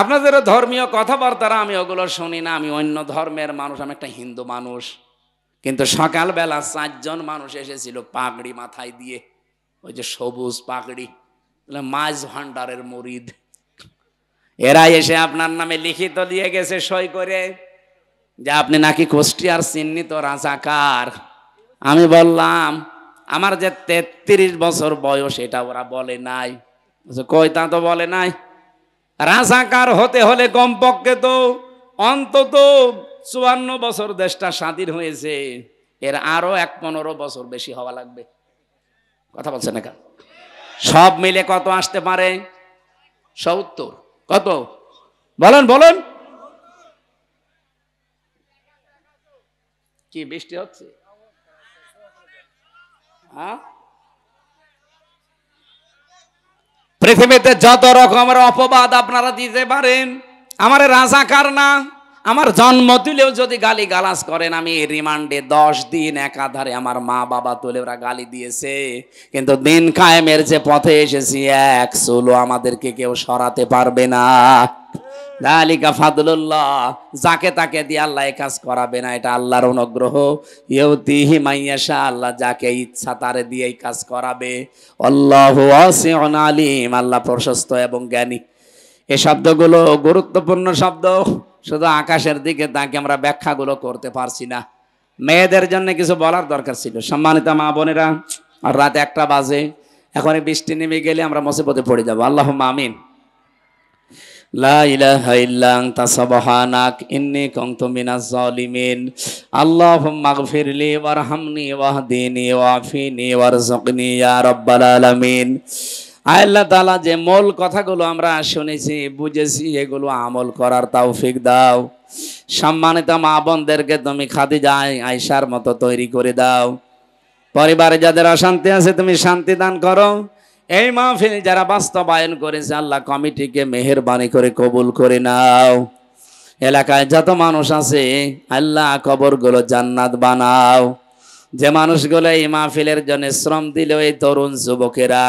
আপনাদের ধর্মীয় কথাবার্তারা আমি ওগুলো শুনি না, আমি অন্য ধর্মের মানুষ, আমি একটা হিন্দু মানুষ। কিন্তু সকালবেলা 4 জন মানুষ এসেছিল পাগড়ি মাথায় দিয়ে, ওই যে সবুজ পাগড়ি, মাঝ ভান্ডারের মুরিদ। এরা এসে আপনার নামে লিখিত দিয়ে গেছে সই করে যে আপনি নাকি কুষ্টিয়ার চিহ্নিত রাজাকার। আমি বললাম, আমার যে 33 বছর বয়স, এটা ওরা বলে নাই। কই তা তো বলে নাই। রাজাকার হতে হলে কমপক্ষে তো অন্তত 54 বছর দেশটা স্বাধীন হয়েছে, এর আরো 15 বছর বেশি হওয়া লাগবে। কথা বলছেন না? সব মিলে কত আসতে পারে? 70। কত বলেন বলেন? কি বৃষ্টি হচ্ছে? পৃথিবীতে যত রকমের অপবাদ আপনারা দিতে পারেন, আমার রাজাকার না, আমার জন্ম তুলেও যদি গালি গালাজ করেন, আমি রিমান্ডে 10 দিন একাধারে আমার মা বাবা তুলে ওরা গালি দিয়েছে, কিন্তু দিন কায়েমের যে পথে এসেছি, এক চুলো আমাদেরকে কেউ সরাতে পারবে না। যালিকা ফাদলুল্লাহ, যাকে তাকে দিয়ে আল্লাহ এই কাজ করাবে না, এটা আল্লাহর অনুগ্রহ। ইউতিহি মাইয়াশা, আল্লাহ যাকে ইচ্ছা তারে দিয়ে এই কাজ করাবে। আল্লাহু ওয়াসিউন আলিম, আল্লাহ প্রশস্ত এবং জ্ঞানী। এই শব্দগুলো গুরুত্বপূর্ণ শব্দ, শুধু আকাশের দিকে তাকে আমরা ব্যাখ্যাগুলো করতে পারছি না। মেয়েদের জন্য কিছু বলার দরকার ছিল। সম্মানিত মা বোনেরা, আর রাত 1টা বাজে, এখন বৃষ্টি নেমে গেলে আমরা মুসিবতে পড়ে যাবো। আল্লাহুম্মা আমিন। লা ইলাহা ইল্লা আনতা সুবহানাক ইন্নী কুনতু মিনাজ জালিমিন। আল্লাহুম্মা ইগফিরলি ওয়ারহামনি ওয়াহদিনি ওয়াফিনি ওয়ারযুকনি ইয়া রাব্বাল আলামিন। আল্লাহ তাআলা, যে মূল কথাগুলো আমরা শুনেছি বুঝেছি, এগুলো আমল করার তৌফিক দাও। সম্মানিত মা বোনদেরকে তুমি খাদিজা আয়েশার মতো তৈরি করে দাও। পরিবারে যাদের অশান্তি আছে তুমি শান্তি দান করো। এই মাহফিল যারা বাস্তবায়ন করেছে আল্লাহ কমিটিকে মেহেরবানি করে কবুল করে নাও। এলাকায় যত মানুষ আছে আল্লাহ কবরগুলো জান্নাত বানাও। যে মানুষগুলো এই মাহফিলের জন্য শ্রম দিল, এই তরুণ যুবকেরা,